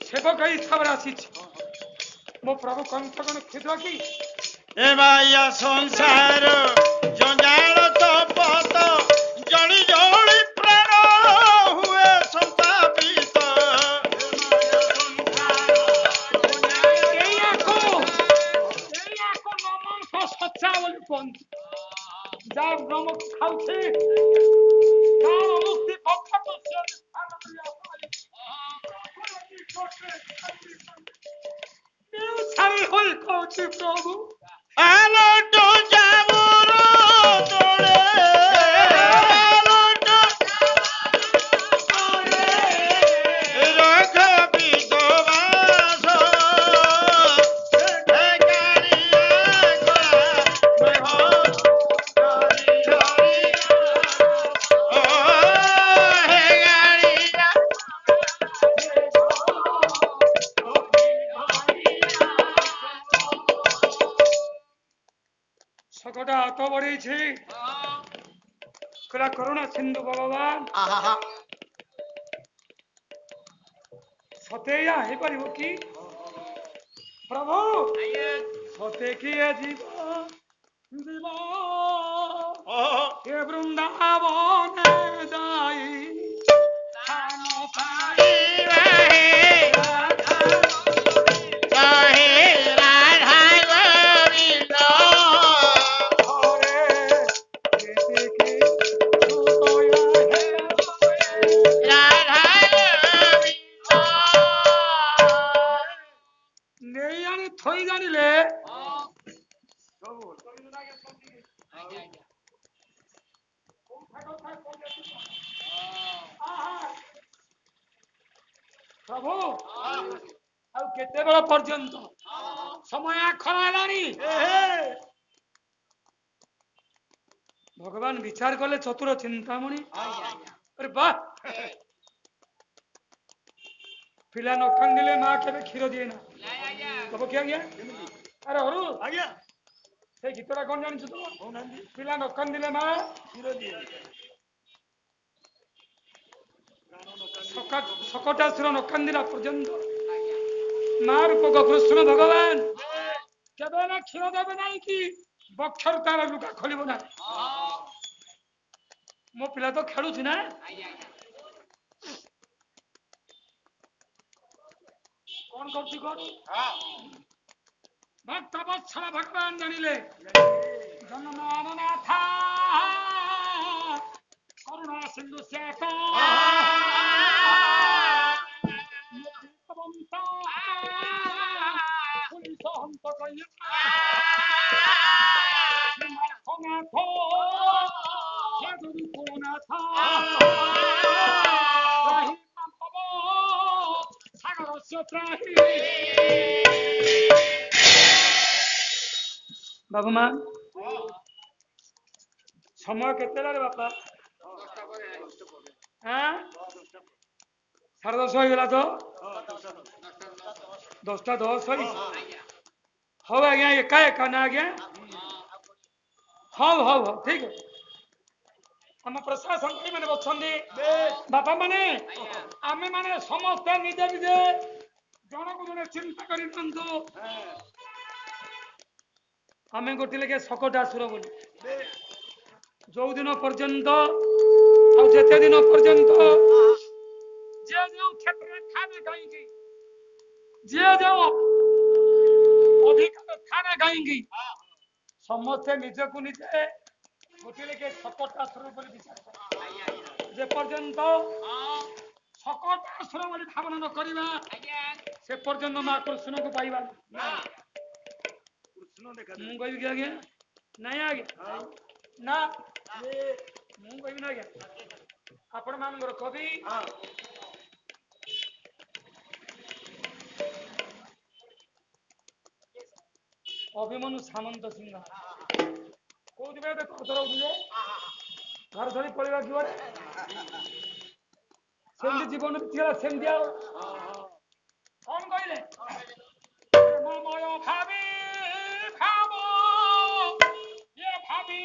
सेवक हिसाब आसी मो प्रभु कंस कौन क्षुद्र की ए माया संसार जंजाल तपत जड़ी जड़ी प्राण हुए संतापित नमन सच्चा बोली कौन जा ছাড়ি হল কৌছি প্রভু আলো তো যাবুরো তোরে আলো তো রাখ বিধবাস হে গাড়িয়া মেহ হরি হরি ও হে গাড়িয়া সকটা হাত বড়েছি কলা করুণা সিন্ধু ভগবান আহা সতেয়া ହେଇପାରିବ କି ପ୍ରଭୁ ସତେ କିଏ ଯିବ ଯିବ ଏ ବୃନ୍ଦାବନ ଯାଇ ସ୍ଥାନ ପାଇ ଘରେ ଏତିକି ହୃଦୟ ନେଇ ଆଣି ଥୋଇ ଜାଣିଲେ ପ୍ରଭୁ ଆଉ କେତେବେଳ ପର୍ଯ୍ୟନ୍ତ ସମୟ ଆଖର ହେଲାଣି ଭଗବାନ ବିଚାର କଲେ ଚତୁର ଚିନ୍ତାମଣି ଆରେ ବାଃ ପିଲା ନ କାନ୍ଦିଲେ ମା କେବେ କ୍ଷୀର ଦିଏ ନା ହବ କି ଆଜ୍ଞା ଆରେ ହରୁ ଆଜ୍ଞା ସେଇ ଗୀତଟା କଣ ଜାଣିଛୁ ତ ପିଲା ନ କାନ୍ଦିଲେ ମା କ୍ଷୀର ଦିଏ ସକଟାସୁର ନ କାନ୍ଦିଲା ପର୍ଯ୍ୟନ୍ତ ମା ରୂପକ କୃଷ୍ଣ ଭଗବାନ କେବେ ନା କ୍ଷୀର ଦେବେ ନାହିଁ କି ବକ୍ଷରୁ ତାର ଲୁଗା ଖୋଲିବ ନାହିଁ ମୋ ପିଲା ତ ଖେଳୁଛି ନା କଣ କରୁଛି କଣ ଭକ୍ତ ବତ୍ସଳ ଭଗବାନ ଜାଣିଲେ ଜନନାଥ କରୁଣା ସିନ୍ଧୁ ଶେଖ পুলিশ হন্ত কইয়া সাধুরি পুনাথ সাগরস্য ত্রাহি বাবু মা সময় কেতে রে বাপা হ্যাঁ 10:30 হয়ে গেল তো 10:10 হই ହଉ ଆଜ୍ଞା ଏକା ଏକା ନା ଆଜ୍ଞା ହଉ ହଉ ହଉ ଠିକ ଅଛି ଆମ ପ୍ରଶାସନ ମାନେ ଅଛନ୍ତି ବାପା ମାନେ ଆମେ ମାନେ ସମସ୍ତେ ନିଜେ ନିଜେ ଜଣକୁ ଜଣେ ଚିନ୍ତା କରି ନିଅନ୍ତୁ ଆମେ ଗୋଟିଏ ଲେଖେ ସକଟାସୁର ବୋଲି ଯୋଉ ଦିନ ପର୍ଯ୍ୟନ୍ତ ଆଉ ଯେତେ ଦିନ ପର୍ଯ୍ୟନ୍ତ ଯିଏ ଯେଉଁ କ୍ଷେତ୍ରରେ ଥାନେ କାହିଁକି ଯିଏ ଯେଉଁ ଅଧିକାର ଥାନେ କାହିଁକି ସମସ୍ତେ ନିଜକୁ ନିଜେ ଗୋଟିଏ ଲେଖେ ସକଟାସୁର ବୋଲି ବିଚାର ଯେ ପର୍ଯ୍ୟନ୍ତ ସକଟାସୁର ବୋଲି ଭାବନା ନ କରିବା ସେ ପର୍ଯ୍ୟନ୍ତ ମା କୃଷ୍ଣଙ୍କୁ ପାଇବା ମୁଁ କହିବି କି ଆଜ୍ଞା ନାଇଁ ଆଜ୍ଞା ନା ମୁଁ କହିବି ନା ଆଜ୍ଞା ଆପଣ ମାନଙ୍କର କବି ଅଭିମନ୍ୟୁ ସାମନ୍ତ ସିଂହ କୋଉଠି ଏବେ ଖର୍ଚ୍ଚ ରହୁଥିଲେ ଘର ଧରି ପଳେଇବା କିଏ ସେମିତି ଜୀବନ ବିତିଗଲା ସେମିତି ଆଉ କଣ କହିଲେ ପ୍ରେମମୟ ଭାବି ଭାବ ଇଏ ଭାବି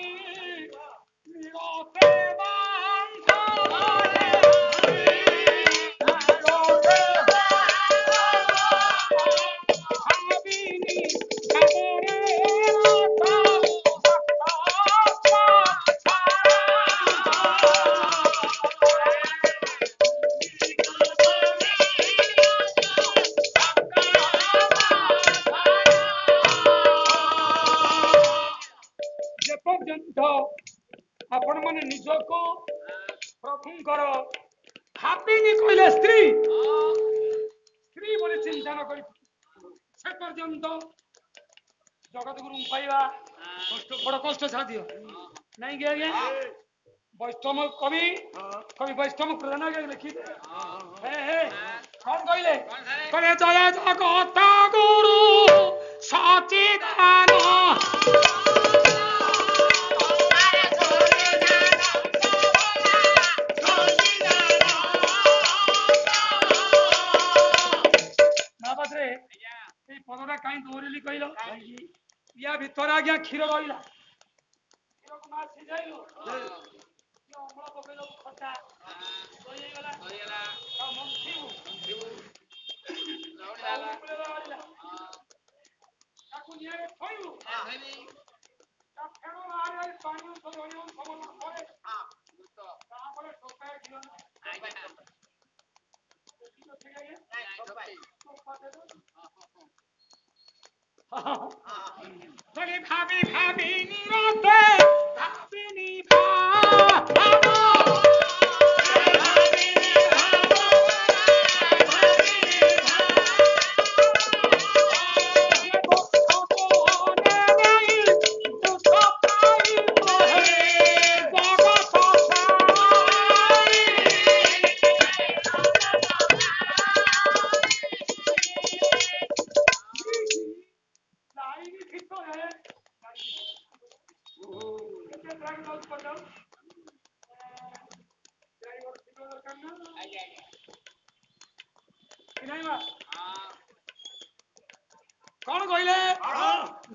ନିରତେ ବାନ୍ଧରେ ଭାବିନି ଭାବରେ ଆପଣ ମାନେ ନିଜକୁ ପ୍ରଭୁଙ୍କର ଭାବିନି କହିଲେ ସ୍ତ୍ରୀ ଦିଅନ୍ତ ଜଗତ ଗୁରୁ ପାଇବା ବଡ଼ କଷ୍ଟ ସାଧ୍ୟ ନାଇଁ କି ଆଜ୍ଞା ବୈଷ୍ଣବ କବି କବି ବୈଷ୍ଣବ ପ୍ରଧାନ ଆଜ୍ଞା ଲେଖିଲେ କଣ କହିଲେ କହିଲେ ଜୟ ଜଗତ ଗୁରୁ ସଚିଦାନ ବାବଦରେ এই পদটা কাই দৌড়িলি কইল ইয়া ভিতরে আজ্ঞা ক্ষীর রইলা ক্ষীরକୁ মা সিঝাইলো অম্ଳ ପକେଇଲ ଖଟା ହେଇଗଲା ତାକୁ ନିଆଁରେ ଥୋଇବୁ ତା ଫେଣ ବାହାରେ ପାଣି ଧରିବ ସମନ ପରେ ତାପରେ ଟୋକାଏ ଘିଅ ভাবি ভাবি নিরতে ভাবিনি कौन कहले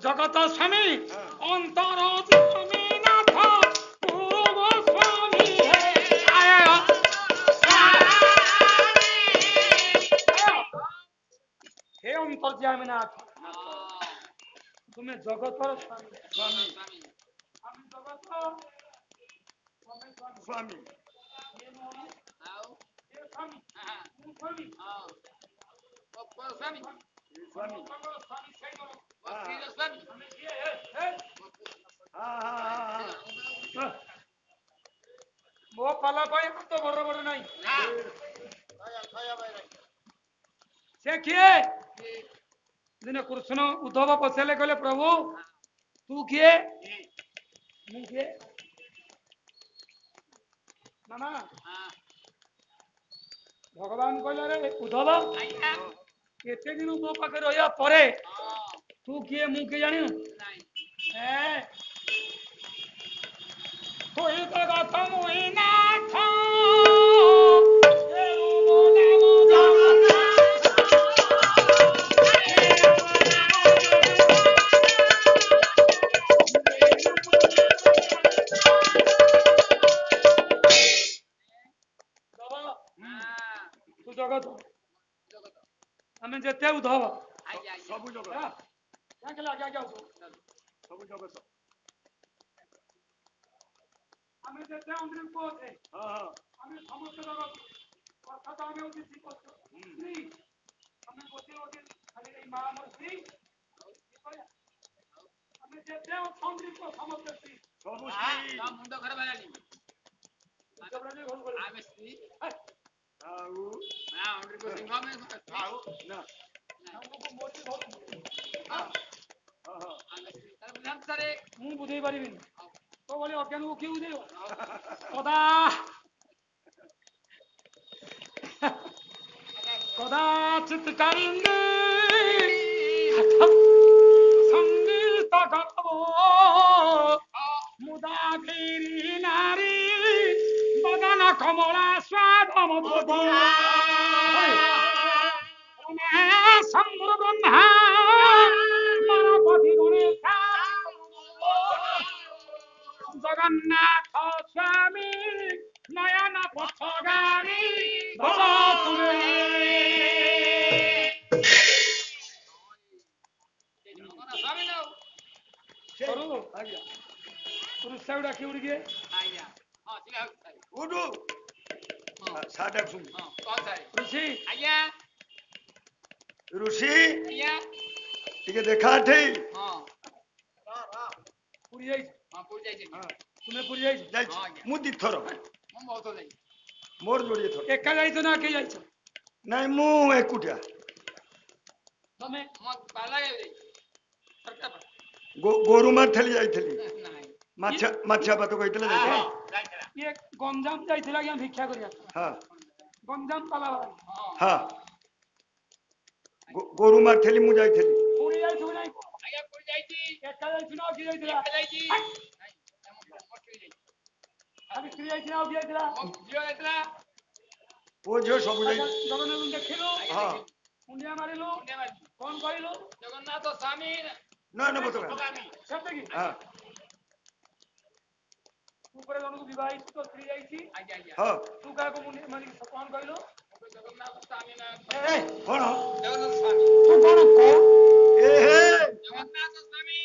जगत स्वामी अंतर स्वामीनाथ गुरु गोस्वामी हे अंतर्यामीनाथ तुम्हें जगतर स्वामी हम जगत स्वामी वो पाला पाए तो बड़ बड़ नहीं से किए दिने कृष्ण उद्धव पचारे कहले प्रभु तू किए मु किए ना भगवान कहले रे उद्धव केते दिन मो पाखे रहिया परे तू किए मु के जानि कोई जगत मुई नाथ तू जगत हमें जेते उद्धव सब जगत क्या के लगा क्या सब जगत हमें जेते अंदर को है हमें समस्त जगत अर्थात हमें उसी चीज को नहीं हमें गोटे गोटे खाली এই মা মূর্তি हमें जेते अंदर को समस्त चीज सब श्री मुंड खराब हेलानी जबरदस्ती भूल कर आवे श्री आउ ना अंदर को सिंह में आउ ना हमको मोटी बहुत हां तार बुझान सारे मु बुझेई परिबिनी तो बोले अज्ञान को क्यों बुझेइबो कदा कदाचित करिंगे संगीत गाबो मुदागिरी नारी बदन कमला स्वाद मधुर शंभु ब्रह्मा मानवपति गणेश जगन्नाथ स्वामी नयन पथगामी भव तुरुसाउडा के उड़ गए हां ठीक है उडू साडा सुन हां कौन है ऋषि आज्ञा ऋषि आज्ञा ठीक है देखा थे हां पुरी जाई हां पुरी जाई हां तुम्हें पुरी जाई मु दी थरो मु बहुत जाई मोर जोड़ी थरो एका जाई तो ना के जाई छ नहीं मु एकुटिया ତମେ ଗୋରୁ ମାରିଥିଲି ଯାଇଥିଲି ନାଇଁ ମାଛିଆ ପାତ କହିଥିଲେ ଯାଇଥିଲି ଇଏ ଗଞ୍ଜାମ ଯାଇଥିଲା ଆଜ୍ଞା ଭିକ୍ଷା କରିବା ହଁ ଗଞ୍ଜାମ ପାଲା ହଁ ଗୋରୁ ମାରିଥିଲି ମୁଁ ଯାଇଥିଲି ପୁରୀ ଯାଇଥିବୁ ନାଇଁ ଆଜ୍ଞା କୋଉ ଯାଇଛି ଏକା ଯାଇଥିଲ ଆଉ କିଏ ଯାଇଥିଲା ଯାଇଛି ଖାଲି ସ୍ତ୍ରୀ ଯାଇଥିଲା ଆଉ କିଏ ଯାଇଥିଲା ମୋ ଝିଅ ଯାଇଥିଲା ପୁଅ ଝିଅ ସବୁ ଯାଇ ଜଗନ୍ନାଥଙ୍କୁ ଦେଖିଲୁ ହଁ ମୁଣ୍ଡିଆ ମାରିଲୁ କଣ କହିଲୁ ଜଗନ୍ନାଥ ସ୍ୱାମୀ ନୟନ ପତ ସେତିକି ହଁ ତୁ ପରେ ଜଣକୁ ବିବାହିତ ତୋ ସ୍ତ୍ରୀ ଯାଇଛି ଆଜ୍ଞା ଆଜ୍ଞା ହଁ ତୁ କାହାକୁ ମୁଣ୍ଡିଆ ମାରିକି କଣ କହିଲୁ ଜଗନ୍ନାଥ ସ୍ୱାମୀ ନା କଣ ଜଗନ୍ନାଥ ସ୍ୱାମୀ ତୁ କଣ କହ ଏ ହେ ଜଗନ୍ନାଥ ସ୍ୱାମୀ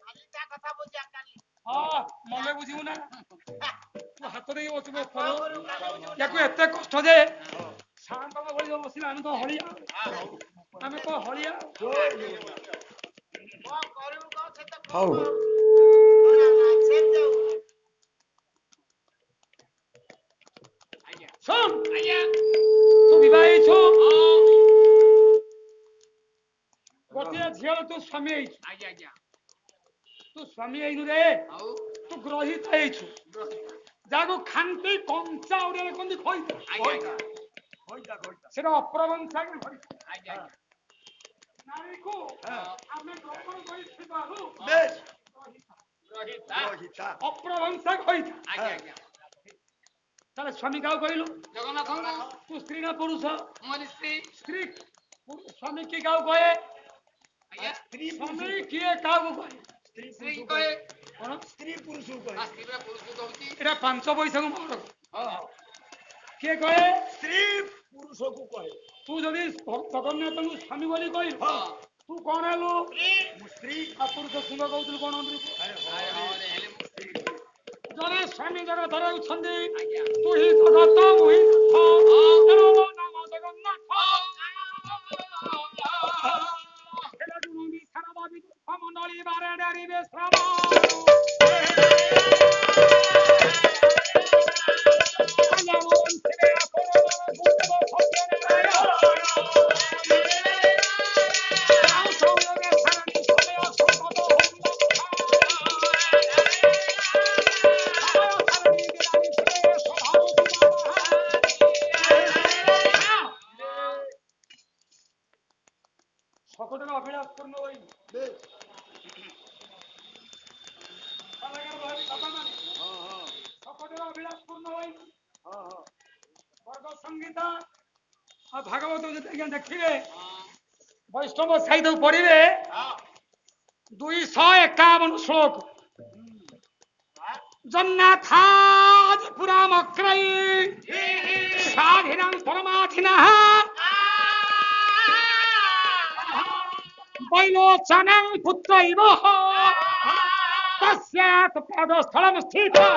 ଖାଲି ତା କଥା ବୁଝା କାଲି ହଁ ମନେ ବୁଝିବୁ ନା ତୁ ହାତ ଦେଇକି ବସିବୁ ୟାକୁ ଏତେ କଷ୍ଟ ଯେ ଶାନ୍ତଙ୍କ ଭଳି ବସିଲେ ଆମେ ତ ହଳିଆ ଆମେ ତ ହଳିଆ କଣ କରିବୁ କଣ ସେ ତ ହଉ ଶୁଣ ଆଜ୍ଞା ତୁ ବିବାହ ହେଇଛୁ ହଁ ଗୋଟିଏ ଝିଅର ତୁ ସ୍ୱାମୀ ହେଇଛୁ ଆଜ୍ଞା ଆଜ୍ଞା ତୁ ସ୍ୱାମୀ ହେଇନୁ ରେ ଆଉ ତୁ ଗ୍ରହିତ ହେଇଛୁ ଯାହାକୁ ଖାଣ୍ଟି କଞ୍ଚା ଓଡ଼ିଆରେ କହନ୍ତି ଖଇତା ଆଜ୍ଞା ସେଟା ଅପ୍ରବଂଶା ଆଜ୍ଞା ନାରୀକୁ ଆମେ ଗ୍ରହଣ କରିଥିବାରୁ ବେଶ ରହିତା ରହିତା ଅପ୍ରବଂଶା ଖଇତା ଆଜ୍ଞା ଆଜ୍ଞା ତାହେଲେ ସ୍ୱାମୀ କାହାକୁ କହିଲୁ ଜଗନ୍ନାଥଙ୍କୁ ତୁ ସ୍ତ୍ରୀ ନା ପୁରୁଷ ମୋର ସ୍ତ୍ରୀ ସ୍ତ୍ରୀ ସ୍ୱାମୀ କିଏ କାହାକୁ କହେ ଆଜ୍ଞା ସ୍ୱାମୀ କିଏ କାହାକୁ କହେ ସ୍ତ୍ରୀ କହେ କଣ ସ୍ତ୍ରୀ ପୁରୁଷକୁ କହେ ସ୍ତ୍ରୀର ପୁରୁଷ କହୁଛି ଏଟା 5 ପଇସାକୁ ମୋର କିଏ କହେ ସ୍ତ୍ରୀ ପୁରୁଷକୁ କହେ ତୁ ଯଦି ଜଗନ୍ନାଥଙ୍କୁ ସ୍ୱାମୀ ବୋଲି କହିଲୁ ତୁ କଣ ହେଲୁ ମୁଁ ସ୍ତ୍ରୀ ଆଉ ପୁରୁଷ ସିଂହ କହୁଥିଲୁ କଣ ଜଣେ ସ୍ୱାମୀ ଜଗତର ହେଉଛନ୍ତି ଆଜ୍ଞା ତୁ ହିଁ ଜଗତ ମୁଁ ହିଁ ନାଥ ତେଣୁ ମୋ ନାମ ଜଗନ୍ନାଥ ହେଲେ ଗୁରୁଣ୍ଡି ସାରବାଦୀ ମଣ୍ଡଳୀ ବାରେ ଡାରିବେ ଶ୍ରାବ সকটের অভিলাষ পূর্ণ ওই সকটের অভিলাষ পূর্ণ ওই বর্গ সংগীতা আর ভাগবত যদি আজ্ঞা ଦେଖିବେ ବୈଷ୍ଣବ ସାହିତ୍ୟ ପଢିବେ 251 ଶ୍ଲୋକ ଜନ୍ନାଥାଦି ପୁରାମକ୍ରୈ ସାଧିନାଂ ପରମାଧିନଃ ବୈଲୋଚନାଂ ପୁତ୍ରୈବ ତସ୍ୟାତ୍ ପଦସ୍ଥଳଂ ସ୍ଥିତଃ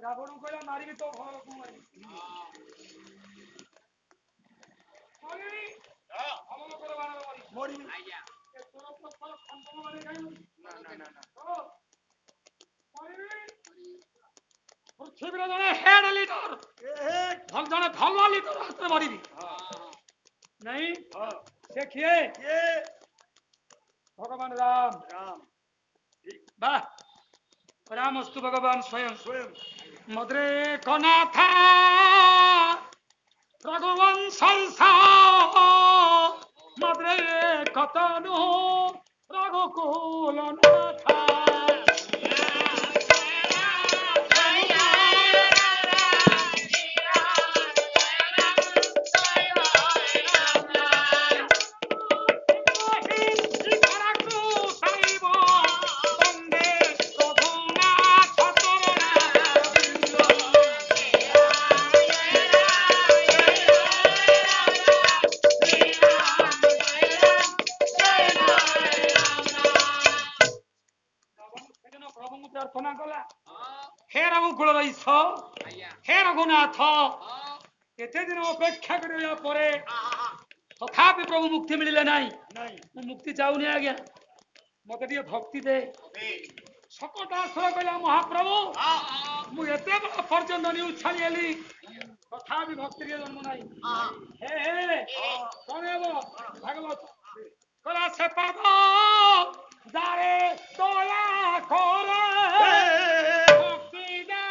ରାବଣ କହିଲା ମାରିବି ତ ଘର ଲୋକଙ୍କୁ ମାରିବି ଭଲ ଲୋକର ବାଣରେ ମାରିବି ଆଜ୍ଞା ପୃଥିବୀର ଜଣେ ହେଡ ଲିଡର ଜଣେ ଭଲ ଲିଡର ହାତରେ ମରିବି ନାଇଁ ସେ କିଏ ଭଗବାନ ରାମ ବା ରାମস্তୁ ଭଗବାନ ସ୍ୱୟଂ ମଦ୍ରେ କନାଥା রঘুবংশ মদ্রে কতনু রঘুকুল প্রার্থনা কলা হে রঘুকুল রইস হে রঘুনাথ এতে দিন অপেক্ষা করিলা পরে ତଥାପି ପ୍ରଭୁ ମୁକ୍ତି ମିଳିଲେ ନାହିଁ। ନାଇଁ ମୁଁ ମୁକ୍ତି ଚାହୁଁନି ଆଜ୍ଞା, ମତେ ଟିକେ ଭକ୍ତି ଦେ। ଶକଟାସୁର କହିଲା ମହାପ୍ରଭୁ ମୁଁ ଏତେ ବଡ ପର୍ଯ୍ୟନ୍ତ ଉଛାଳି ହେଲି, ତଥାପି ଭକ୍ତି ଟିକେ ଜନ୍ମ ନାହିଁ। ହେ ହେ କଣ ହେବ ଭାଗବତ କହିଲା ସେ ପାଦ ଯାରେ ଦୟା କରେ ଭକ୍ତି ଦା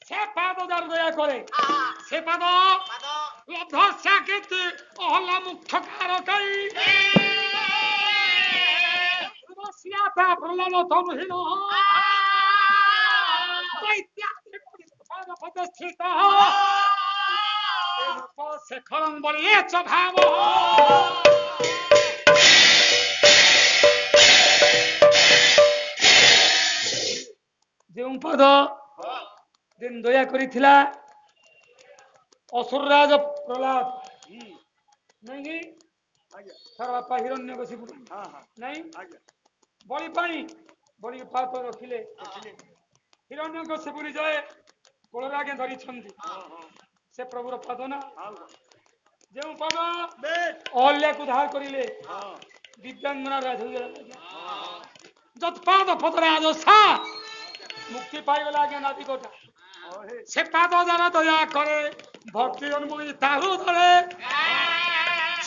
ସେ ପାଦ ଯାର ଦୟା କରେ ସେ ପାଦ ଲବ୍ଧସ୍ୟା କୀର୍ତ୍ତି ଅହଲ୍ୟା ମୁଖ୍ୟ କାରକୈ ধ্রুবস্যাতা প্রহ্লাদ তনুহীন দৈত্যাধিপতিস্থিত শেখরং বলিয়ে চ ভাব ଯେଉଁ ପଦ ଦିନ ଦୟା କରିଥିଲା ଅସୁରରାଜ ପ୍ରହ୍ଲାଦ ନାଇଁ କି ଆଜ୍ଞା ତାର ବାପା ହିରଣ୍ୟକଶିପୁ ହଁ ହଁ ନାଇଁ ଆଜ୍ଞା ବଳି ପାଇଁ ବଳି ପାପ ରଖିଲେ ଦେଖିଲେ ହିରଣ୍ୟକଶିପୁ ନିଜେ କୋଳରେ ଆଜ୍ଞା ଧରିଛନ୍ତି ସେ ପ୍ରଭୁର ପଦ ନା ଆଉ ଯେଉଁ ପଦ ବେଶ ଅହଲ୍ୟାକୁ ଧାର କରିଲେ ହଁ ଦିବ୍ୟାଙ୍ଗନା ଯତ୍ପାଦ ପଦରେ ଆଦଶା ମୁକ୍ତି ପାଇଗଲା ଆଜ୍ଞା ନାବିକଟା ହେ ସେ ପାଦ ଯାରା ଦୟା କରେ ଭକ୍ତି ଜନ୍ମ ତାହୁ ଧରେ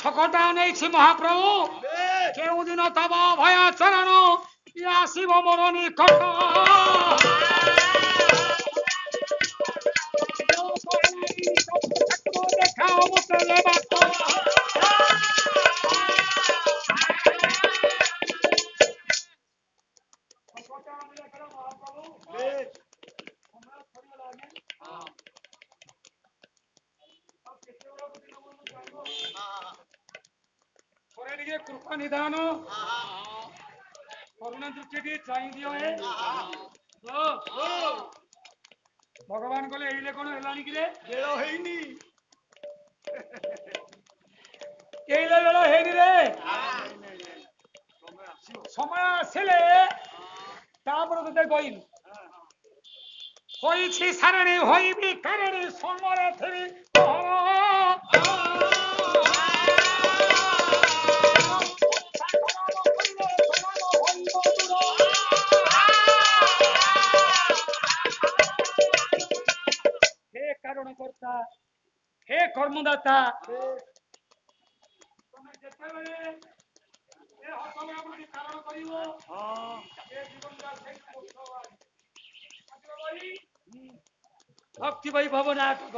ଛକଟା ନେଇଛି ମହାପ୍ରଭୁ ବେଶ କେଉଁଦିନ ତବ ଭୟ ଚରଣ ଇଏ ଆସିବ ମୋର ନିକଟ ଦେଖାଅ ମତେ ଏ ବାଟ ବେଶ ଥରେ ଟିକେ କୃପା ନିଧାନ କରୁଣା ଦୃଷ୍ଟି ଟିକେ ଚାହିଁ ଦିଅ ହେ ଭଗବାନ କହିଲେ ଏଇଲେ କଣ ହେଲାଣି କିରେ ବେଳ ହେଇନି ଏଇଲେ ବେଳ ହେଇନି ରେ ସମୟ ଆସିବ ସମୟ ଆସିଲେ ତାପରେ ତତେ କହିବି ହୋଇଛି ସାରଣୀ ହୋଇବି କାରଣୀ ସମୟରେ ଥିବି हे କାରଣ କର୍ତ୍ତା हे କର୍ମଦାତା ତମେ ଯେତେବେଳେ ଏ ହସମୟ ପ୍ରତି କାରଣ କରିବ ହଁ ଏ ଜୀବନଟା ସେଇଠି ମୁକ୍ତ ହବ। ଭକ୍ତି ବୈଭବ ନାଟକ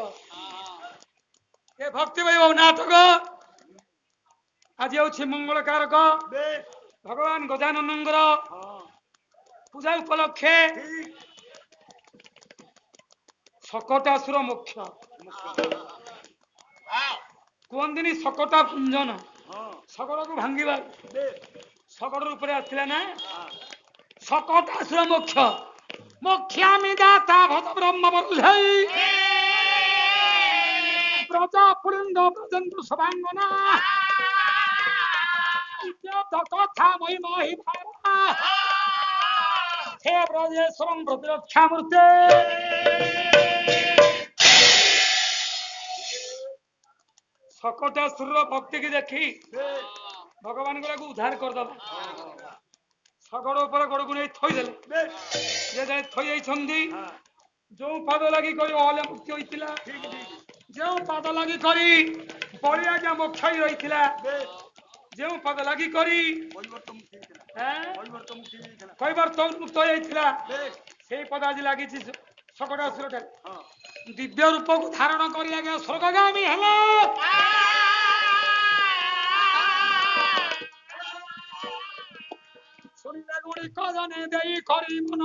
ଏ ଭକ୍ତି ବୈଭବ ନାଟକ ଆଜି ହେଉଛି ମଙ୍ଗଳକାରକ ବେଶ ଭଗବାନ ଗଜାନନଙ୍କର ହଁ ପୂଜା ଉପଲକ୍ଷେ ଠିକ ଶକଟାସୁର ମୋକ୍ଷ କୁହନ୍ତିନି ଶକଟା କୁଞ୍ଜନ ହଁ ଶଗଡ଼କୁ ଭାଙ୍ଗିବା ବେଶ ଶଗଡ଼ ଉପରେ ଆସିଥିଲା ନା ହଁ ଶକଟାସୁର ମୋକ୍ଷ ମୋକ୍ଷାମି ଦାତା ଭତ ବ୍ରହ୍ମ ବଲ୍ଲୈ ପ୍ରଜା ପୁଳିନ୍ଦ ବ୍ରଜନ୍ତୁ ସଭାଙ୍ଗନା ଇତ୍ୟର୍ଥ କଥା ମହିମା ହି ଭାରା हे ब्रजेश्वरं प्रतिरक्षा मूर्ते ଶକଟାସୁରର ଭକ୍ତି କି ଦେଖି ଭଗବାନ ଗୁଡାକୁ ଉଦ୍ଧାର କରିଦବା ଶଗଡ଼ ଉପରେ ଗୋଡକୁ ନେଇ ଥୋଇଦେଲେ ବେଶ ଯେ ଯାଏ ଥୋଇ ଯାଇଛନ୍ତି ହଁ ଯୋଉ ପାଦ ଲାଗି କରି ଅହଲ୍ୟା ମୁକ୍ତି ହୋଇଥିଲା ଠିକ ଠିକ ଯେଉଁ ପାଦ ଲାଗି କରି ବଳି ଆଜ୍ଞା ମୋକ୍ଷ ହୋଇ ରହିଥିଲା ବେଶ ଯେଉଁ ପାଦ ଲାଗି କରି ପରିବର୍ତ୍ତନ ହେଇଥିଲା ପରିବର୍ତ୍ତନ ହେଇଥିଲା କୈବର୍ତ୍ତନ ମୁକ୍ତ ହୋଇଯାଇଥିଲା ବେଶ ସେଇ ପଦ ଆଜି ଲାଗିଛି ଶକଟାସୁରଠାରେ ହଁ ଦିବ୍ୟ ରୂପକୁ ଧାରଣ କରି ଆଜ୍ଞା ସ୍ୱର୍ଗଗାମୀ ହେଲେ କଜନେ ଦେଇ କରିବୁନ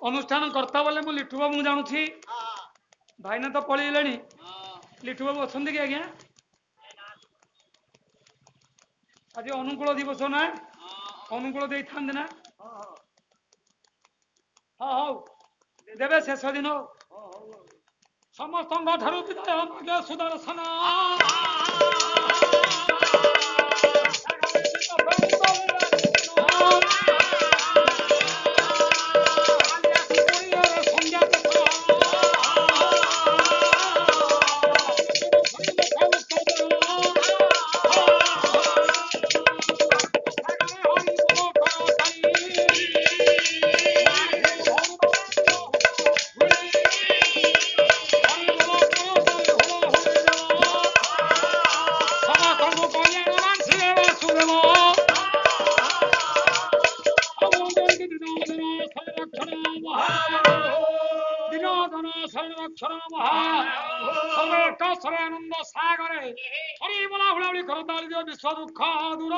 ଅନୁଷ୍ଠାନ କର୍ତ୍ତା ବୋଲେ ମୁଁ ଲିଟୁ ବାବୁ ଜାଣୁଛି ଭାଇନା ତ ପଳେଇଲେଣି ଲିଟୁ ବାବୁ ଅଛନ୍ତି କି ଆଜ୍ଞା ଆଜି ଅନୁକୂଳ ଦିବସ ନା ଅନୁକୂଳ ଦେଇଥାନ୍ତି ନା ହଁ ହଉ ଦେବେ ଶେଷ ଦିନ ସମସ୍ତଙ୍କ ଠାରୁ ବିଦାୟ ମାଗେ ସୁଦର୍ଶନ ଆନନ୍ଦ ସାଗରେ ହରି ବୋଲା ହୁଳାହୁଳି କରତାଳି ଦିଅ ବିଶ୍ୱ ଦୁଃଖ ଦୂର